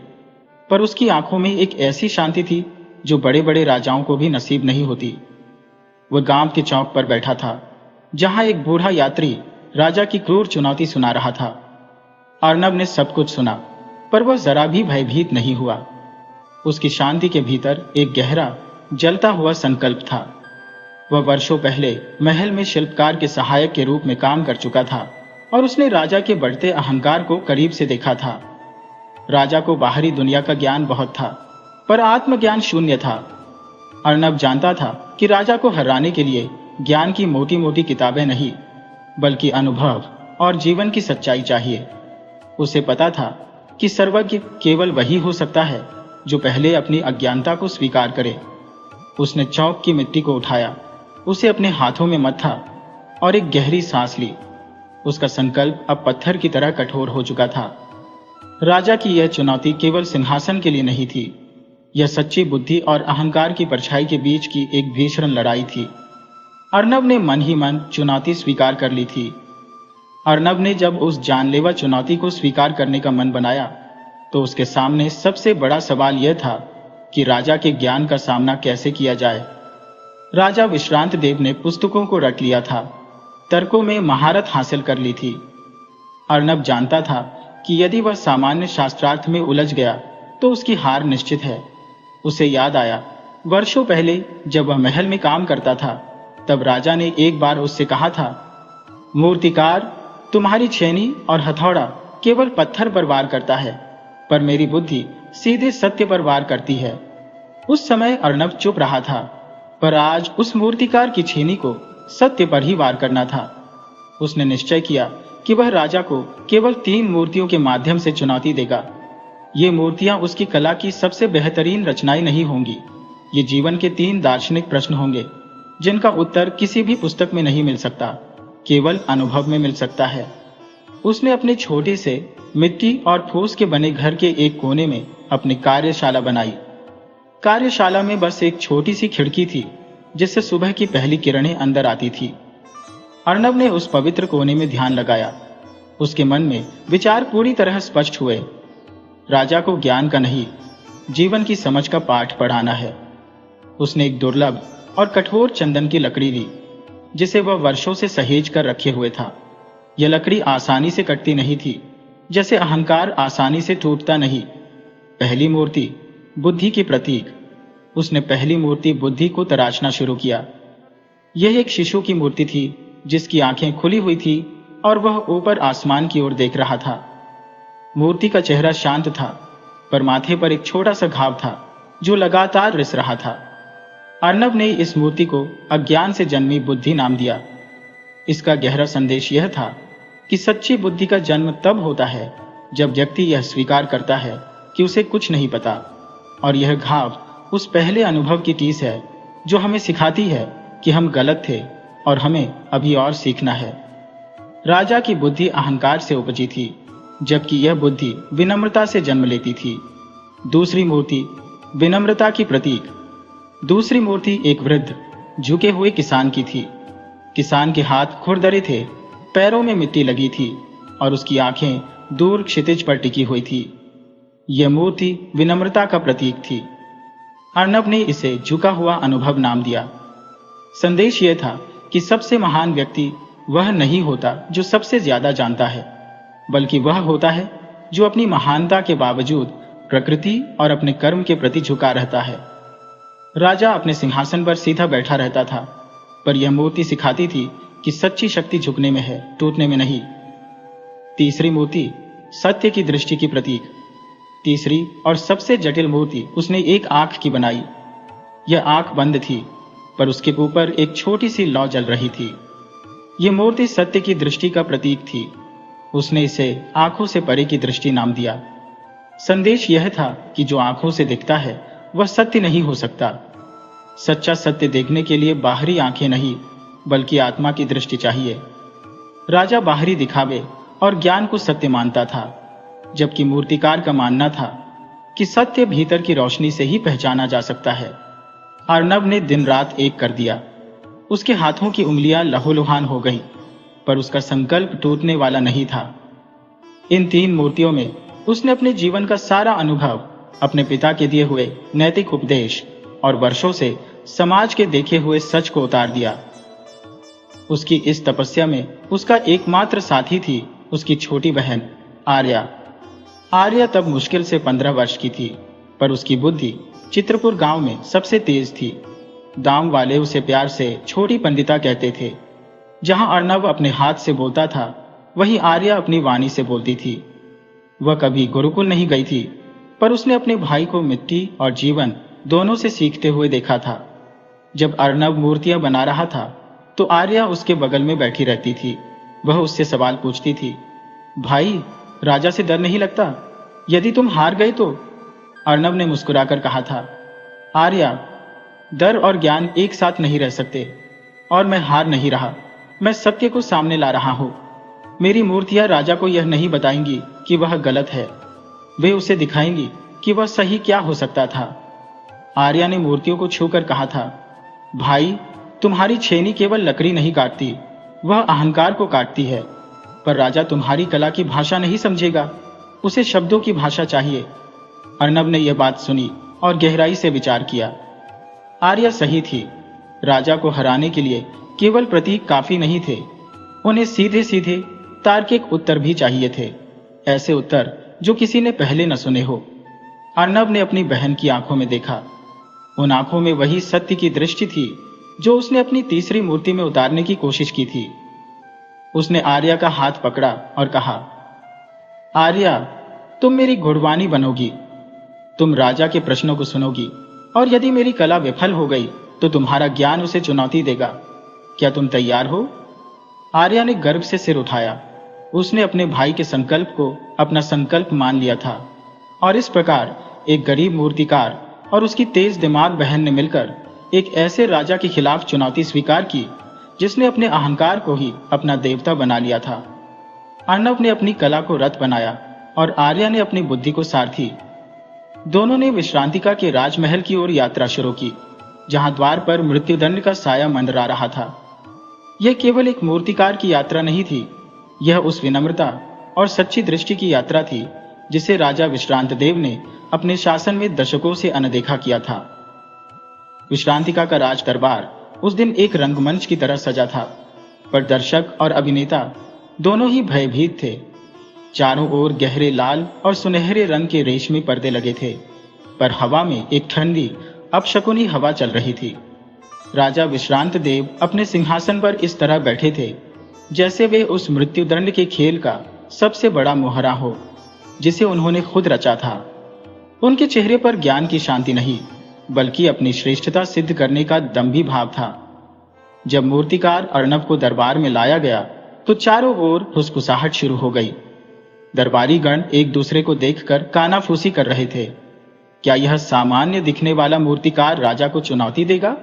पर उसकी आंखों में एक ऐसी शांति थी जो बड़े बड़े राजाओं को भी नसीब नहीं होती। वह गांव के चौक पर बैठा था, जहां एक बूढ़ा यात्री राजा की क्रूर चुनौती सुना रहा था। अर्णव ने सब कुछ सुना, पर वह जरा भी भयभीत नहीं हुआ। उसकी शांति के भीतर एक गहरा जलता हुआ संकल्प था। वह वर्षों पहले महल में शिल्पकार के सहायक के रूप में काम कर चुका था और उसने राजा के बढ़ते अहंकार को करीब से देखा था। राजा को बाहरी दुनिया का ज्ञान बहुत था, पर आत्मज्ञान शून्य था। अर्णव जानता था कि राजा को हराने के लिए ज्ञान की मोटी मोटी किताबें नहीं, बल्कि अनुभव और जीवन की सच्चाई चाहिए। उसे पता था कि सर्वज्ञ केवल वही हो सकता है जो पहले अपनी अज्ञानता को स्वीकार करे। उसने चौक की मिट्टी को उठाया, उसे अपने हाथों में मथा और एक गहरी सांस ली। उसका संकल्प अब पत्थर की तरह कठोर हो चुका था। राजा की यह चुनौती केवल सिंहासन के लिए नहीं थी, यह सच्ची बुद्धि और अहंकार की परछाई के बीच की एक भीषण लड़ाई थी। अर्णव ने मन ही मन चुनौती स्वीकार कर ली थी। अर्णव ने जब उस जानलेवा चुनौती को स्वीकार करने का मन बनाया, तो उसके सामने सबसे बड़ा सवाल यह था कि राजा के ज्ञान का सामना कैसे किया जाए। राजा विश्रांत देव ने पुस्तकों को रट लिया था, तर्कों में महारत हासिल कर ली थी। अर्णव जानता था कि यदि वह सामान्य शास्त्रार्थ में उलझ गया तो उसकी हार निश्चित है। उसे याद आया, वर्षों पहले जब वह महल में काम करता था, तब राजा ने एक बार उससे कहा था, मूर्तिकार, तुम्हारी छेनी और हथौड़ा केवल पत्थर पर वार करता है, पर मेरी बुद्धि सीधे सत्य पर वार करती है। उस समय अर्णव चुप रहा था, पर आज उस मूर्तिकार की छेनी को सत्य पर ही वार करना था। उसने निश्चय किया कि वह राजा को केवल 3 मूर्तियों के माध्यम से चुनौती देगा। ये मूर्तियां उसकी कला की सबसे बेहतरीन रचनाएं नहीं होंगी, ये जीवन के 3 दार्शनिक प्रश्न होंगे, जिनका उत्तर किसी भी पुस्तक में नहीं मिल सकता, केवल अनुभव में मिल सकता है। उसने अपने छोटे से मिट्टी और फूस के बने घर के एक कोने में अपनी कार्यशाला बनाई। कार्यशाला में बस एक छोटी सी खिड़की थी, जिससे सुबह की पहली किरणें अंदर आती थी। अर्णव ने उस पवित्र कोने में ध्यान लगाया। उसके मन में विचार पूरी तरह स्पष्ट हुए। राजा को ज्ञान का नहीं, जीवन की समझ का पाठ पढ़ाना है। उसने एक दुर्लभ और कठोर चंदन की लकड़ी ली, जिसे वह वर्षों से सहेज कर रखे हुए था। यह लकड़ी आसानी से कटती नहीं थी, जैसे अहंकार आसानी से टूटता नहीं। पहली मूर्ति बुद्धि की प्रतीक। उसने पहली मूर्ति बुद्धि को तराशना शुरू किया। यह एक शिशु की मूर्ति थी, जिसकी आंखें खुली हुई थी और वह ऊपर आसमान की ओर देख रहा था। मूर्ति का चेहरा शांत था, पर माथे पर एक छोटा सा घाव था, जो लगातार रिस रहा था। अर्णव ने इस मूर्ति को अज्ञान से जन्मी बुद्धि नाम दिया। इसका गहरा संदेश यह था कि सच्ची बुद्धि का जन्म तब होता है जब व्यक्ति यह स्वीकार करता है कि उसे कुछ नहीं पता, और यह घाव उस पहले अनुभव की टीस है जो हमें सिखाती है कि हम गलत थे और हमें अभी और सीखना है। राजा की बुद्धि अहंकार से उपजी थी, जबकि यह बुद्धि विनम्रता से जन्म लेती थी। दूसरी मूर्ति विनम्रता की प्रतीक। दूसरी मूर्ति एक वृद्ध झुके हुए किसान की थी। किसान के हाथ खुरदरे थे, पैरों में मिट्टी लगी थी और उसकी आंखें दूर क्षितिज पर टिकी हुई थी। यह मूर्ति विनम्रता का प्रतीक थी। अर्णव ने इसे झुका हुआ अनुभव नाम दिया। संदेश यह था कि सबसे महान व्यक्ति वह नहीं होता जो सबसे ज्यादा जानता है, बल्कि वह होता है जो अपनी महानता के बावजूद प्रकृति और अपने कर्म के प्रति झुका रहता है। राजा अपने सिंहासन पर सीधा बैठा रहता था, पर यह मूर्ति सिखाती थी कि सच्ची शक्ति झुकने में है, टूटने में नहीं। तीसरी मूर्ति सत्य की दृष्टि की प्रतीक। तीसरी और सबसे जटिल मूर्ति उसने एक आंख की बनाई। यह आंख बंद थी, पर उसके ऊपर एक छोटी सी लौ जल रही थी। यह मूर्ति सत्य की दृष्टि का प्रतीक थी। उसने इसे आंखों से परे की दृष्टि नाम दिया। संदेश यह था कि जो आंखों से दिखता है वह सत्य नहीं हो सकता। सच्चा सत्य देखने के लिए बाहरी आंखें नहीं, बल्कि आत्मा की दृष्टि चाहिए। राजा बाहरी दिखावे और ज्ञान को सत्य मानता था, जबकि मूर्तिकार का मानना था कि सत्य भीतर की रोशनी से ही पहचाना जा सकता है। अर्णव ने दिन रात एक कर दिया। उसके हाथों की उंगलियां लहूलुहान हो गई, पर उसका संकल्प टूटने वाला नहीं था। इन तीन मूर्तियों में उसने अपने जीवन का सारा अनुभव, अपने पिता के दिए हुए नैतिक उपदेश और वर्षों से समाज के देखे हुए सच को उतार दिया। उसकी इस तपस्या में उसका एकमात्र साथी थी उसकी छोटी बहन आर्या। आर्या तब मुश्किल से 15 वर्ष की थी, पर उसकी बुद्धि चित्रपुर गांव में सबसे तेज थी। गांव वाले उसे प्यार से छोटी पंडिता कहते थे। जहां अर्णव अपने हाथ से बोलता था, वहीं आर्या अपनी वाणी से बोलती थी। वह कभी गुरुकुल नहीं गई थी, पर उसने अपने भाई को मिट्टी और जीवन दोनों से सीखते हुए देखा था। जब अर्णव मूर्तियां बना रहा था, तो आर्या उसके बगल में बैठी रहती थी। वह उससे सवाल पूछती थी, भाई, राजा से डर नहीं लगता? यदि तुम हार गए तो? अर्णव ने मुस्कुराकर कहा था, आर्या, डर और ज्ञान एक साथ नहीं रह सकते, और मैं हार नहीं रहा। मैं सत्य को सामने ला रहा हूं। मेरी मूर्तियां राजा को यह नहीं बताएंगी कि वह गलत है, वे उसे दिखाएंगी कि वह सही क्या हो सकता था। आर्या ने मूर्तियों को छूकर कहा था, भाई, तुम्हारी छेनी केवल लकड़ी नहीं काटती, वह अहंकार को काटती है। पर राजा तुम्हारी कला की भाषा नहीं समझेगा, उसे शब्दों की भाषा चाहिए। अर्णव ने यह बात सुनी और गहराई से विचार किया। आर्या सही थी। राजा को हराने के लिए केवल प्रतीक काफी नहीं थे, उन्हें सीधे सीधे तार्किक उत्तर भी चाहिए थे, ऐसे उत्तर जो किसी ने पहले न सुने हो। अर्णव ने अपनी बहन की आंखों में देखा। उन आंखों में वही सत्य की दृष्टि थी जो उसने अपनी तीसरी मूर्ति में उतारने की कोशिश की थी। उसने आर्या का हाथ पकड़ा और कहा, आर्या, तुम मेरी गुणवानी बनोगी। तुम राजा के प्रश्नों को सुनोगी, और यदि मेरी कला विफल हो गई तो तुम्हारा ज्ञान उसे चुनौती देगा। क्या तुम तैयार हो? आर्या ने गर्व से सिर उठाया। उसने अपने भाई के संकल्प को अपना संकल्प मान लिया था, और इस प्रकार एक गरीब मूर्तिकार और उसकी तेज दिमाग बहन ने मिलकर एक ऐसे राजा के खिलाफ चुनौती स्वीकार की जिसने अपने अहंकार को ही अपना देवता बना लिया था। अर्णव ने अपनी कला को रथ बनाया और आर्या ने अपनी बुद्धि को सारथी। दोनों ने विश्रांतिका के राजमहल की ओर यात्रा शुरू की, जहां द्वार पर मृत्युदंड का साया मंडरा रहा था। यह केवल एक मूर्तिकार की यात्रा नहीं थी, यह उस विनम्रता और सच्ची दृष्टि की यात्रा थी जिसे राजा विश्रांत देव ने अपने शासन में दशकों से अनदेखा किया था। विश्रांतिका का राज दरबार उस दिन एक रंगमंच की तरह सजा था, पर दर्शक और अभिनेता दोनों ही भयभीत थे। चारों ओर गहरे लाल और सुनहरे रंग के रेशमी पर्दे लगे थे, पर हवा में एक ठंडी अपशकुनी हवा चल रही थी। राजा विश्रांत देव अपने सिंहासन पर इस तरह बैठे थे जैसे वे उस मृत्युदंड के खेल का सबसे बड़ा मोहरा हो जिसे उन्होंने खुद रचा था। उनके चेहरे पर ज्ञान की शांति नहीं, बल्कि अपनी श्रेष्ठता सिद्ध करने का दंभी भाव था। जब मूर्तिकार अर्णव को दरबार में लाया गया तो चारों ओर फुसफुसाहट शुरू हो गई। दरबारी गण एक दूसरे को देखकर कानाफूसी कर रहे थे। क्या यह सामान्य दिखने वाला मूर्तिकार राजा को चुनौती देगा?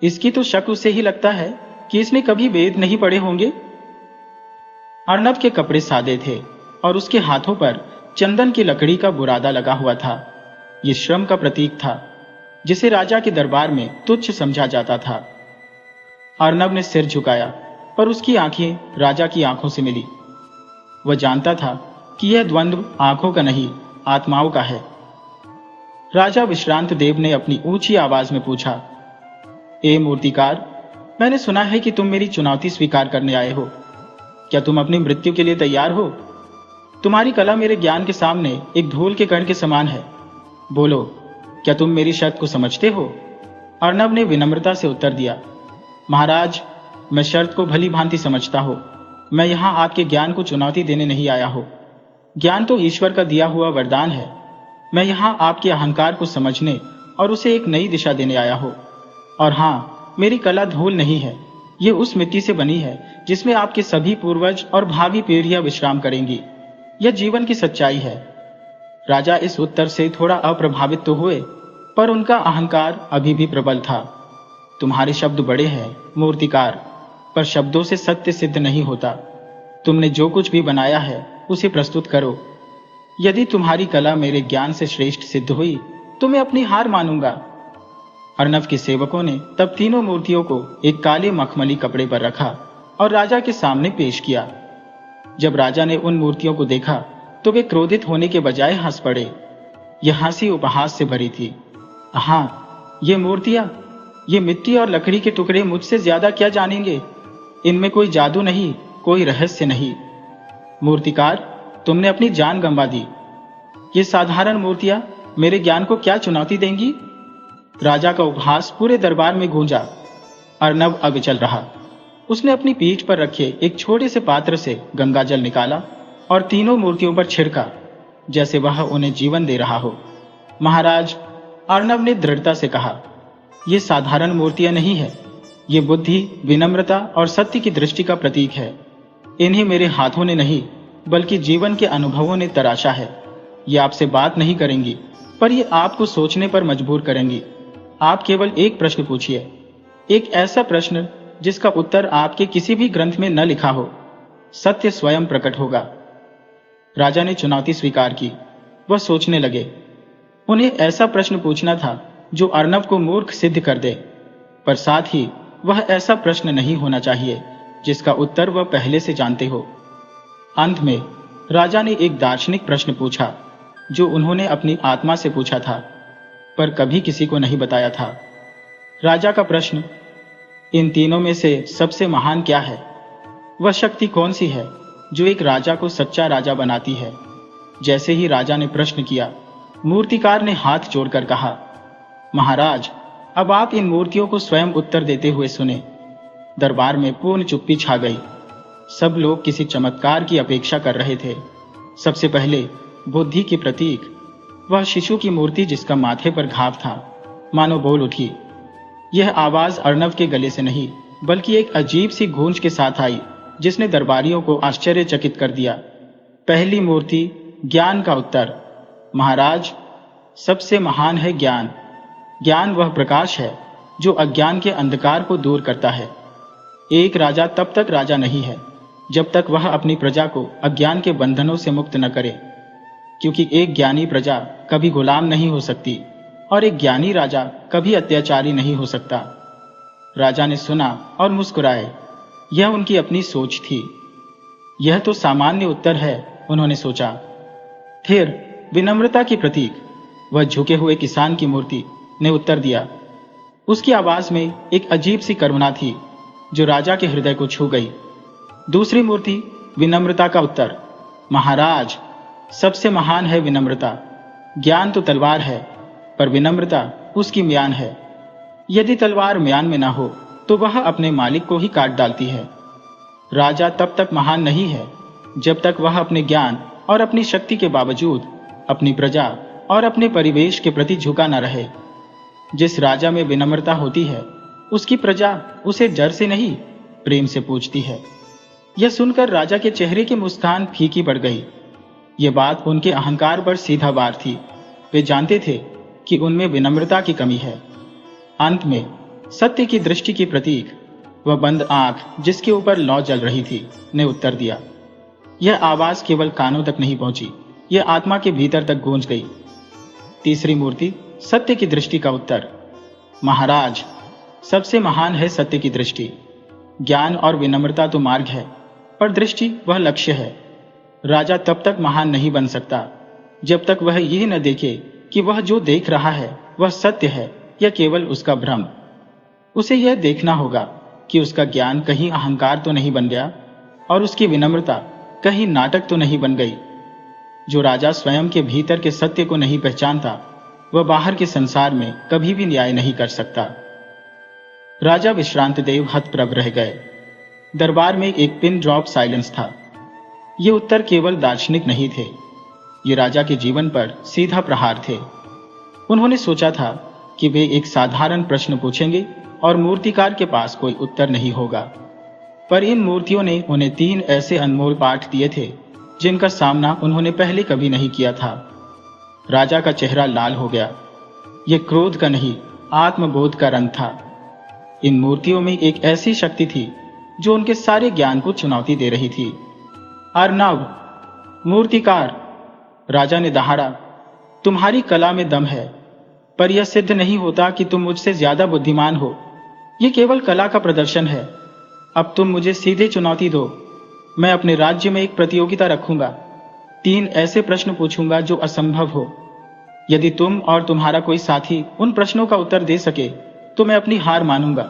इसकी तो शक उससे ही लगता है कि इसने कभी वेद नहीं पढ़े होंगे। अर्णव के कपड़े सादे थे और उसके हाथों पर चंदन की लकड़ी का बुरादा लगा हुआ था। ये श्रम का प्रतीक था, जिसे राजा के दरबार में तुच्छ समझा जाता था। अर्णव ने सिर झुकाया, पर उसकी आंखें राजा की आंखों से मिली। वह जानता था कि यह द्वंद्व आंखों का नहीं, आत्माओं का है। राजा विश्रांत देव ने अपनी ऊंची आवाज में पूछा, ए मूर्तिकार, मैंने सुना है कि तुम मेरी चुनौती स्वीकार करने आए हो। क्या तुम अपनी मृत्यु के लिए तैयार हो? तुम्हारी कला मेरे ज्ञान के सामने एक धूल के कण के समान है। बोलो, क्या तुम मेरी शर्त को समझते हो? अर्णव ने विनम्रता से उत्तर दिया, महाराज, मैं शर्त को भली भांति समझता हूं। मैं यहां आपके ज्ञान को चुनौती देने नहीं आया हूं। ज्ञान तो ईश्वर का दिया हुआ वरदान है। मैं यहां आपके अहंकार को समझने और उसे एक नई दिशा देने आया हूं। और हां, मेरी कला धूल नहीं है। ये उस मिट्टी से बनी है जिसमें आपके सभी पूर्वज और भावी पीढ़ियां विश्राम करेंगी। यह जीवन की सच्चाई है। राजा इस उत्तर से थोड़ा अप्रभावित तो हुए, पर उनका अहंकार अभी भी प्रबल था। तुम्हारे शब्द बड़े हैं मूर्तिकार, पर शब्दों से सत्य सिद्ध नहीं होता। तुमने जो कुछ भी बनाया है उसे प्रस्तुत करो। यदि तुम्हारी कला मेरे ज्ञान से श्रेष्ठ सिद्ध हुई तो मैं अपनी हार मानूंगा। अर्णव के सेवकों ने तब तीनों मूर्तियों को एक काले मखमली कपड़े पर रखा और राजा के सामने पेश किया। जब राजा ने उन मूर्तियों को देखा तो वे क्रोधित होने के बजाय हंस पड़े। यह हंसी उपहास से भरी थी। हाँ, ये मूर्तियां, ये मिट्टी और लकड़ी के टुकड़े मुझसे ज्यादा क्या जानेंगे? इनमें कोई जादू नहीं, कोई रहस्य नहीं। मूर्तिकार, तुमने अपनी जान गंवा दी। ये साधारण मूर्तियां मेरे ज्ञान को क्या चुनौती देंगी? राजा का उपहास पूरे दरबार में गूंजा। अर्णव अविचल रहा। उसने अपनी पीठ पर रखे एक छोटे से पात्र से गंगा जल निकाला और तीनों मूर्तियों पर छिड़का, जैसे वह उन्हें जीवन दे रहा हो। महाराज, अर्णव ने दृढ़ता से कहा, ये साधारण मूर्तियां नहीं है। ये बुद्धि, विनम्रता और सत्य की दृष्टि का प्रतीक है। इन्हें मेरे हाथों ने नहीं, बल्कि जीवन के अनुभवों ने तराशा है। ये आपसे बात नहीं करेंगी, पर ये आपको सोचने पर मजबूर करेंगी। आप केवल एक प्रश्न पूछिए, एक ऐसा प्रश्न जिसका उत्तर आपके किसी भी ग्रंथ में न लिखा हो। सत्य स्वयं प्रकट होगा। राजा ने चुनौती स्वीकार की। वह सोचने लगे। उन्हें ऐसा प्रश्न पूछना था जो अर्णव को मूर्ख सिद्ध कर दे, पर साथ ही वह ऐसा प्रश्न नहीं होना चाहिए जिसका उत्तर वह पहले से जानते हो। अंत में राजा ने एक दार्शनिक प्रश्न पूछा जो उन्होंने अपनी आत्मा से पूछा था, पर कभी किसी को नहीं बताया था। राजा का प्रश्न, इन तीनों में से सबसे महान क्या है? वह शक्ति कौन सी है जो एक राजा को सच्चा राजा बनाती है? जैसे ही राजा ने प्रश्न किया, मूर्तिकार ने हाथ जोड़कर कहा, महाराज, अब आप इन मूर्तियों को स्वयं उत्तर देते हुए सुने। दरबार में पूर्ण चुप्पी छा गई। सब लोग किसी चमत्कार की अपेक्षा कर रहे थे। सबसे पहले बुद्धि के प्रतीक, वह शिशु की मूर्ति जिसका माथे पर घाव था, मानो बोल उठी। यह आवाज अर्णव के गले से नहीं, बल्कि एक अजीब सी गूंज के साथ आई जिसने दरबारियों को आश्चर्यचकित कर दिया। पहली मूर्ति, ज्ञान का उत्तर। महाराज, सबसे महान है ज्ञान। ज्ञान वह प्रकाश है जो अज्ञान के अंधकार को दूर करता है। एक राजा तब तक राजा नहीं है जब तक वह अपनी प्रजा को अज्ञान के बंधनों से मुक्त न करे, क्योंकि एक ज्ञानी प्रजा कभी गुलाम नहीं हो सकती और एक ज्ञानी राजा कभी अत्याचारी नहीं हो सकता। राजा ने सुना और मुस्कुराए। यह उनकी अपनी सोच थी। यह तो सामान्य उत्तर है, उन्होंने सोचा। फिर विनम्रता की प्रतीक, वह झुके हुए किसान की मूर्ति ने उत्तर दिया। उसकी आवाज में एक अजीब सी करुणा थी जो राजा के हृदय को छू गई। दूसरी मूर्ति, विनम्रता का उत्तर। महाराज, सबसे महान है विनम्रता। ज्ञान तो तलवार है, पर विनम्रता उसकी म्यान है। यदि तलवार म्यान में ना हो तो वह अपने मालिक को ही काट डालती है। राजा तब तक महान नहीं है जब तक वह अपने ज्ञान और अपनी शक्ति के बावजूद अपनी प्रजा और अपने परिवेश के प्रति झुका न रहे। जिस राजा में विनम्रता होती है, उसकी प्रजा उसे डर से नहीं, प्रेम से पूछती है। यह सुनकर राजा के चेहरे की मुस्कान फीकी पड़ गई। यह बात उनके अहंकार पर सीधा वार थी। वे जानते थे कि उनमें विनम्रता की कमी है। अंत में सत्य की दृष्टि की प्रतीक, वह बंद आंख जिसके ऊपर लौ जल रही थी, ने उत्तर दिया। यह आवाज केवल कानों तक नहीं पहुंची, यह आत्मा के भीतर तक गूंज गई। तीसरी मूर्ति, सत्य की दृष्टि का उत्तर। महाराज, सबसे महान है सत्य की दृष्टि। ज्ञान और विनम्रता तो मार्ग है, पर दृष्टि वह लक्ष्य है। राजा तब तक महान नहीं बन सकता जब तक वह यह न देखे कि वह जो देख रहा है वह सत्य है या केवल उसका भ्रम। उसे यह देखना होगा कि उसका ज्ञान कहीं अहंकार तो नहीं बन गया और उसकी विनम्रता कहीं नाटक तो नहीं बन गई। जो राजा स्वयं के भीतर के सत्य को नहीं पहचानता, वह बाहर के संसार में कभी भी न्याय नहीं कर सकता। राजा विश्रांत देव हतप्रभ रह गए। दरबार में एक पिन ड्रॉप साइलेंस था। ये उत्तर केवल दार्शनिक नहीं थे, ये राजा के जीवन पर सीधा प्रहार थे। उन्होंने सोचा था कि वे एक साधारण प्रश्न पूछेंगे और मूर्तिकार के पास कोई उत्तर नहीं होगा, पर इन मूर्तियों ने उन्हें 3 ऐसे अनमोल पाठ दिए थे जिनका सामना उन्होंने पहले कभी नहीं किया था। राजा का चेहरा लाल हो गया। यह क्रोध का नहीं, आत्मबोध का रंग था। इन मूर्तियों में एक ऐसी शक्ति थी जो उनके सारे ज्ञान को चुनौती दे रही थी। अर्नव, मूर्तिकार, राजा ने दहाड़ा, तुम्हारी कला में दम है, पर यह सिद्ध नहीं होता कि तुम मुझसे ज्यादा बुद्धिमान हो। यह केवल कला का प्रदर्शन है। अब तुम मुझे सीधे चुनौती दो। मैं अपने राज्य में एक प्रतियोगिता रखूंगा। 3 ऐसे प्रश्न पूछूंगा जो असंभव हो। यदि तुम और तुम्हारा कोई साथी उन प्रश्नों का उत्तर दे सके तो मैं अपनी हार मानूंगा,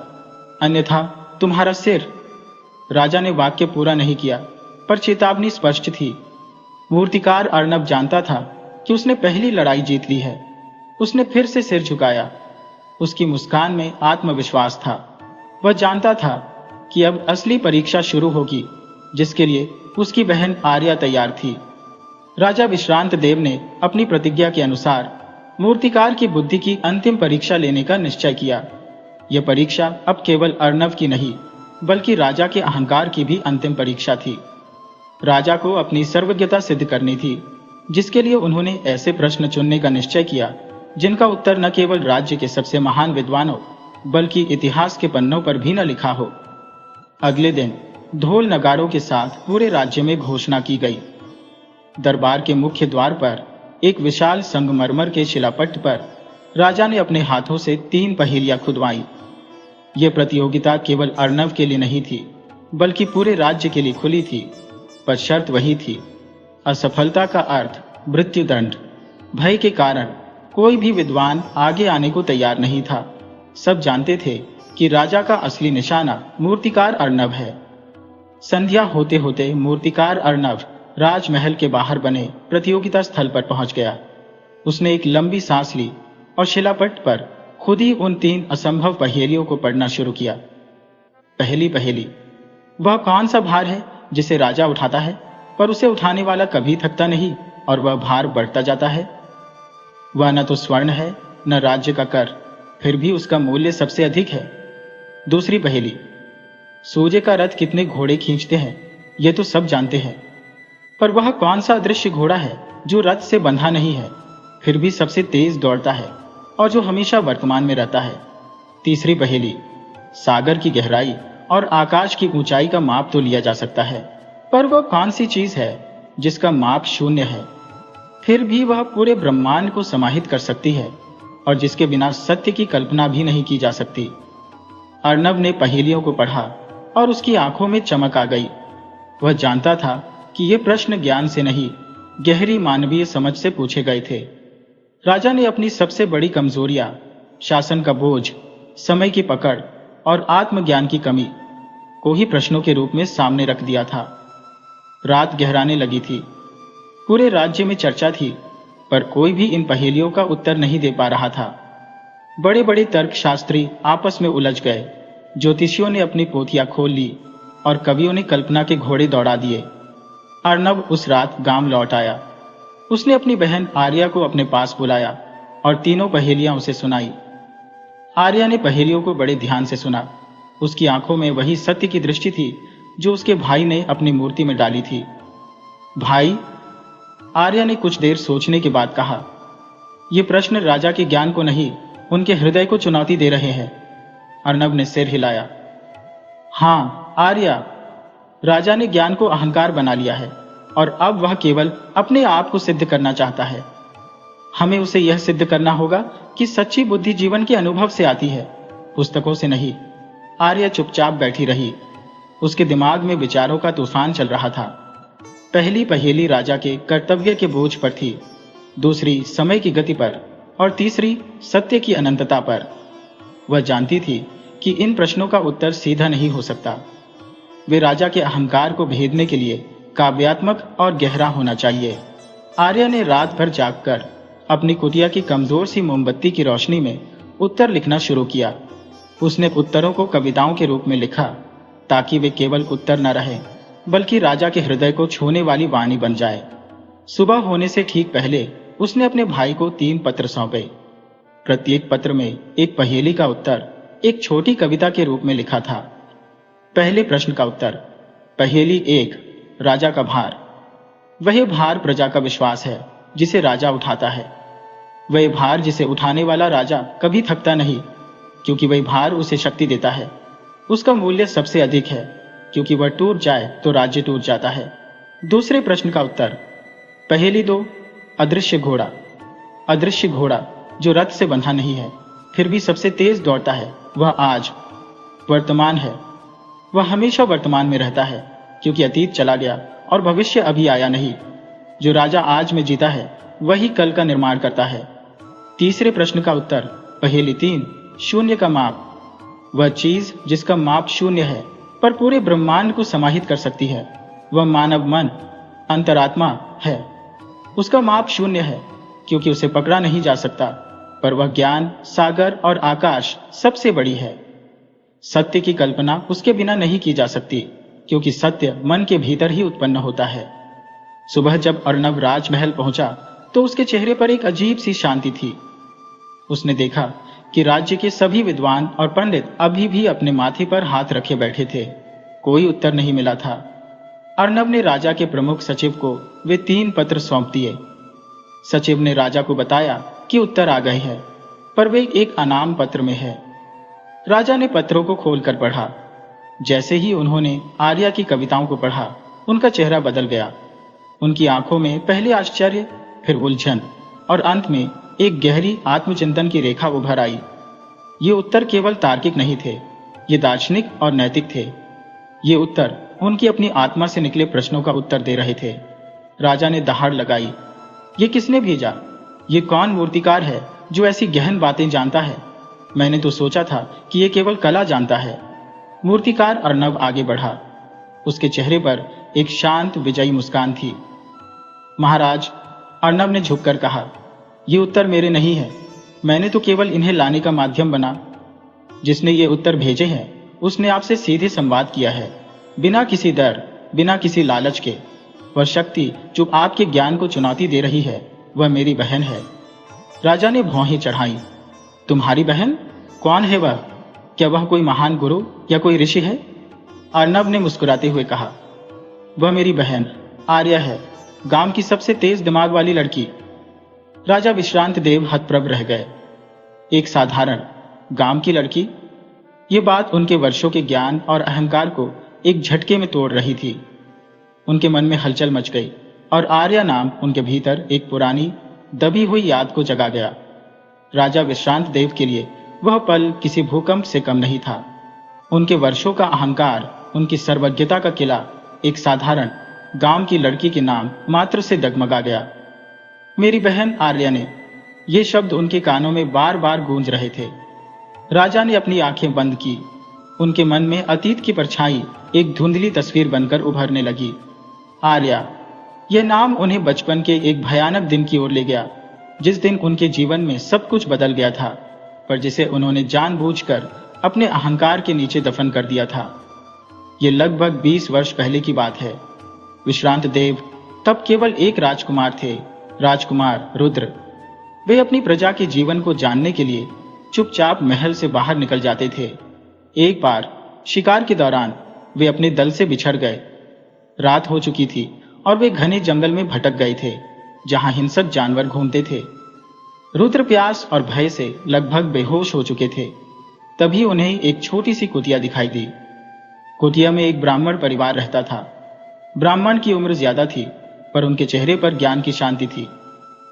अन्यथा तुम्हारा सिर। राजा ने वाक्य पूरा नहीं किया, पर चेतावनी स्पष्ट थी। मूर्तिकार अर्नब जानता था कि उसने पहली लड़ाई जीत ली है। उसने फिर से सिर झुकाया। उसकी मुस्कान में आत्मविश्वास था। वह जानता था कि अब असली परीक्षा शुरू होगी, जिसके लिए उसकी बहन आर्या तैयार थी। राजा विश्रांत देव ने अपनी प्रतिज्ञा के अनुसार मूर्तिकार की बुद्धि की अंतिम परीक्षा लेने का निश्चय किया। यह परीक्षा अब केवल अर्नव की नहीं, बल्कि राजा के अहंकार की भी अंतिम परीक्षा थी। राजा को अपनी सर्वज्ञता सिद्ध करनी थी, जिसके लिए उन्होंने ऐसे प्रश्न चुनने का निश्चय किया जिनका उत्तर न केवल राज्य के सबसे महान विद्वानों बल्कि इतिहास के पन्नों पर भी न लिखा हो। अगले दिन ढोल नगाड़ों के साथ पूरे राज्य में घोषणा की गई। दरबार के मुख्य द्वार पर एक विशाल संगमरमर के शिलापट्ट पर राजा ने अपने हाथों से 3 पहेलियां खुदवाई। यह प्रतियोगिता केवल अर्नव के लिए नहीं थी, बल्कि पूरे राज्य के लिए खुली थी, पर शर्त वही थी, असफलता का अर्थ मृत्युदंड। भय के कारण कोई भी विद्वान आगे आने को तैयार नहीं था। सब जानते थे कि राजा का असली निशाना मूर्तिकार अर्नव है। संध्या होते होते मूर्तिकार अर्नव राजमहल के बाहर बने प्रतियोगिता स्थल पर पहुंच गया। उसने एक लंबी सांस ली और शिलापट्ट पर खुद ही उन 3 असंभव पहेलियों को पढ़ना शुरू किया। पहली पहेली, वह कौन सा भार है जिसे राजा उठाता है पर उसे उठाने वाला कभी थकता नहीं और वह भार बढ़ता जाता है? वह न तो स्वर्ण है न राज्य का कर, फिर भी उसका मूल्य सबसे अधिक है। दूसरी पहेली, सूर्य का रथ कितने घोड़े खींचते हैं यह तो सब जानते हैं, पर वह कौन सा अदृश्य घोड़ा है जो रथ से बंधा नहीं है, फिर भी सबसे तेज दौड़ता है और जो हमेशा वर्तमान में रहता है। तीसरी पहेली, सागर की गहराई और आकाश की ऊंचाई का माप तो लिया जा सकता है, पर वह कौन सी चीज है जिसका माप शून्य है, फिर भी वह पूरे ब्रह्मांड को समाहित कर सकती है और जिसके बिना सत्य की कल्पना भी नहीं की जा सकती। अर्नब ने पहेलियों को पढ़ा और उसकी आंखों में चमक आ गई। वह जानता था कि ये प्रश्न ज्ञान से नहीं, गहरी मानवीय समझ से पूछे गए थे। राजा ने अपनी सबसे बड़ी कमजोरियां, शासन का बोझ, समय की पकड़ और आत्मज्ञान की कमी को ही प्रश्नों के रूप में सामने रख दिया था। रात गहराने लगी थी। पूरे राज्य में चर्चा थी, पर कोई भी इन पहेलियों का उत्तर नहीं दे पा रहा था। बड़े बड़े तर्कशास्त्री आपस में उलझ गए, ज्योतिषियों ने अपनी पोथियां खोल ली और कवियों ने कल्पना के घोड़े दौड़ा दिए। अर्नब उस रात गांव लौट आया। उसने अपनी बहन आर्या को अपने पास बुलाया और तीनों पहेलियां उसे सुनाई। आर्या ने पहेलियों को बड़े ध्यान से सुना। उसकी आंखों में वही सत्य की दृष्टि थी जो उसके भाई ने अपनी मूर्ति में डाली थी। भाई, आर्या ने कुछ देर सोचने के बाद कहा। ये प्रश्न राजा के ज्ञान को नहीं, उनके हृदय को चुनौती दे रहे हैं। अर्नब ने सिर हिलाया। हाँ आर्या, राजा ने ज्ञान को अहंकार बना लिया है और अब वह केवल अपने आप को सिद्ध करना चाहता है। हमें उसे यह सिद्ध करना होगा कि सच्ची बुद्धि जीवन के अनुभव से आती है, पुस्तकों से नहीं। आर्या चुपचाप बैठी रही। उसके दिमाग में विचारों का तूफान चल रहा था। पहली पहेली राजा के कर्तव्य के बोझ पर थी, दूसरी समय की गति पर और तीसरी सत्य की अनंतता पर। वह जानती थी कि इन प्रश्नों का उत्तर सीधा नहीं हो सकता। वे राजा के अहंकार को भेदने के लिए काव्यात्मक और गहरा होना चाहिए। आर्या ने रात भर जागकर अपनी कुटिया की कमजोर सी मोमबत्ती की रोशनी में उत्तर लिखना शुरू किया। उसने उत्तरों को कविताओं के रूप में लिखा, ताकि वे केवल उत्तर न रहे बल्कि राजा के हृदय को छूने वाली वाणी बन जाए। सुबह होने से ठीक पहले उसने अपने भाई को 3 पत्र सौंपे। प्रत्येक पत्र में एक पहेली का उत्तर एक छोटी कविता के रूप में लिखा था। पहले प्रश्न का उत्तर। पहेली 1, राजा का भार। वह भार प्रजा का विश्वास है जिसे राजा उठाता है। वह भार जिसे उठाने वाला राजा कभी थकता नहीं, क्योंकि वह भार उसे शक्ति देता है। उसका मूल्य सबसे अधिक है, क्योंकि वह टूट जाए तो राज्य टूट जाता है। दूसरे प्रश्न का उत्तर। पहेली 2, अदृश्य घोड़ा। अदृश्य घोड़ा जो रथ से बंधा नहीं है, फिर भी सबसे तेज दौड़ता है, वह आज वर्तमान है। वह हमेशा वर्तमान में रहता है, क्योंकि अतीत चला गया और भविष्य अभी आया नहीं। जो राजा आज में जीता है, वही कल का निर्माण करता है। तीसरे प्रश्न का उत्तर। पहेली 3, शून्य का माप। वह चीज जिसका माप शून्य है पर पूरे ब्रह्मांड को समाहित कर सकती है, वह मानव मन, अंतरात्मा है। उसका माप शून्य है क्योंकि उसे पकड़ा नहीं जा सकता, पर वह ज्ञान, सागर और आकाश सबसे बड़ी है। सत्य की कल्पना उसके बिना नहीं की जा सकती, क्योंकि सत्य मन के भीतर ही उत्पन्न होता है। सुबह जब अर्नब राजमहल पहुंचा तो उसके चेहरे पर एक अजीब सी शांति थी। उसने देखा कि राज्य के सभी विद्वान और पंडित अभी भी अपने माथे पर हाथ रखे बैठे थे। कोई उत्तर नहीं मिला था। अर्नब ने राजा के प्रमुख सचिव को वे 3 पत्र सौंप दिए। सचिव ने राजा को बताया कि उत्तर आ गए हैं, पर वे एक अनाम पत्र में है। राजा ने पत्रों को खोलकर पढ़ा। जैसे ही उन्होंने आर्या की कविताओं को पढ़ा, उनका चेहरा बदल गया। उनकी आंखों में पहले आश्चर्य, फिर उलझन और अंत में एक गहरी आत्मचिंतन की रेखा उभर आई। ये उत्तर केवल तार्किक नहीं थे, ये दार्शनिक और नैतिक थे। ये उत्तर उनकी अपनी आत्मा से निकले प्रश्नों का उत्तर दे रहे थे। राजा ने दहाड़ लगाई। ये किसने भेजा? ये कौन मूर्तिकार है जो ऐसी गहन बातें जानता है? मैंने तो सोचा था कि ये केवल कला जानता है। मूर्तिकार अर्नब आगे बढ़ा। उसके चेहरे पर एक शांत विजयी मुस्कान थी। महाराज, अर्नब ने झुककर कहा, ये उत्तर मेरे नहीं है। मैंने तो केवल इन्हें लाने का माध्यम बना। जिसने ये उत्तर भेजे हैं, उसने आपसे सीधे संवाद किया है, बिना किसी डर, बिना किसी लालच के। वह शक्ति जो आपके ज्ञान को चुनौती दे रही है, वह मेरी बहन है। राजा ने भौहें चढ़ाई। तुम्हारी बहन? कौन है वह? क्या वह कोई महान गुरु या कोई ऋषि है? अर्नब ने मुस्कुराते हुए कहा, वह मेरी बहन आर्या है, गांव की सबसे तेज दिमाग वाली लड़की। राजा विश्रांत देव हतप्रभ रह गए। एक साधारण गांव की लड़की? ये बात उनके वर्षों के ज्ञान और अहंकार को एक झटके में तोड़ रही थी। उनके मन में हलचल मच गई और आर्या नाम उनके भीतर एक पुरानी दबी हुई याद को जगा गया। राजा विश्रांत देव के लिए वह पल किसी भूकंप से कम नहीं था। उनके वर्षों का अहंकार, उनकी सर्वज्ञता का किला एक साधारण गांव की लड़की के नाम मात्र से डगमगा गया। मेरी बहन आर्या ने, ये शब्द उनके कानों में बार बार गूंज रहे थे। राजा ने अपनी आंखें बंद की। उनके मन में अतीत की परछाई एक धुंधली तस्वीर बनकर उभरने लगी। आर्या, यह नाम उन्हें बचपन के एक भयानक दिन की ओर ले गया, जिस दिन उनके जीवन में सब कुछ बदल गया था, पर जिसे उन्होंने जानबूझकर अपने अहंकार के नीचे दफन कर दिया था। यह लगभग 20 वर्ष पहले की बात है। विश्रांत देव तब केवल एक राजकुमार थे, राजकुमार रुद्र। वे अपनी प्रजा के जीवन को जानने के लिए चुपचाप महल से बाहर निकल जाते थे। एक बार शिकार के दौरान वे अपने दल से बिछड़ गए। रात हो चुकी थी और वे घने जंगल में भटक गए थे, जहां हिंसक जानवर घूमते थे। रुद्र प्यास और भय से लगभग बेहोश हो चुके थे। तभी उन्हें एक छोटी सी कुटिया दिखाई दी। कुटिया में एक ब्राह्मण परिवार रहता था। ब्राह्मण की उम्र ज्यादा थी, पर उनके चेहरे पर ज्ञान की शांति थी।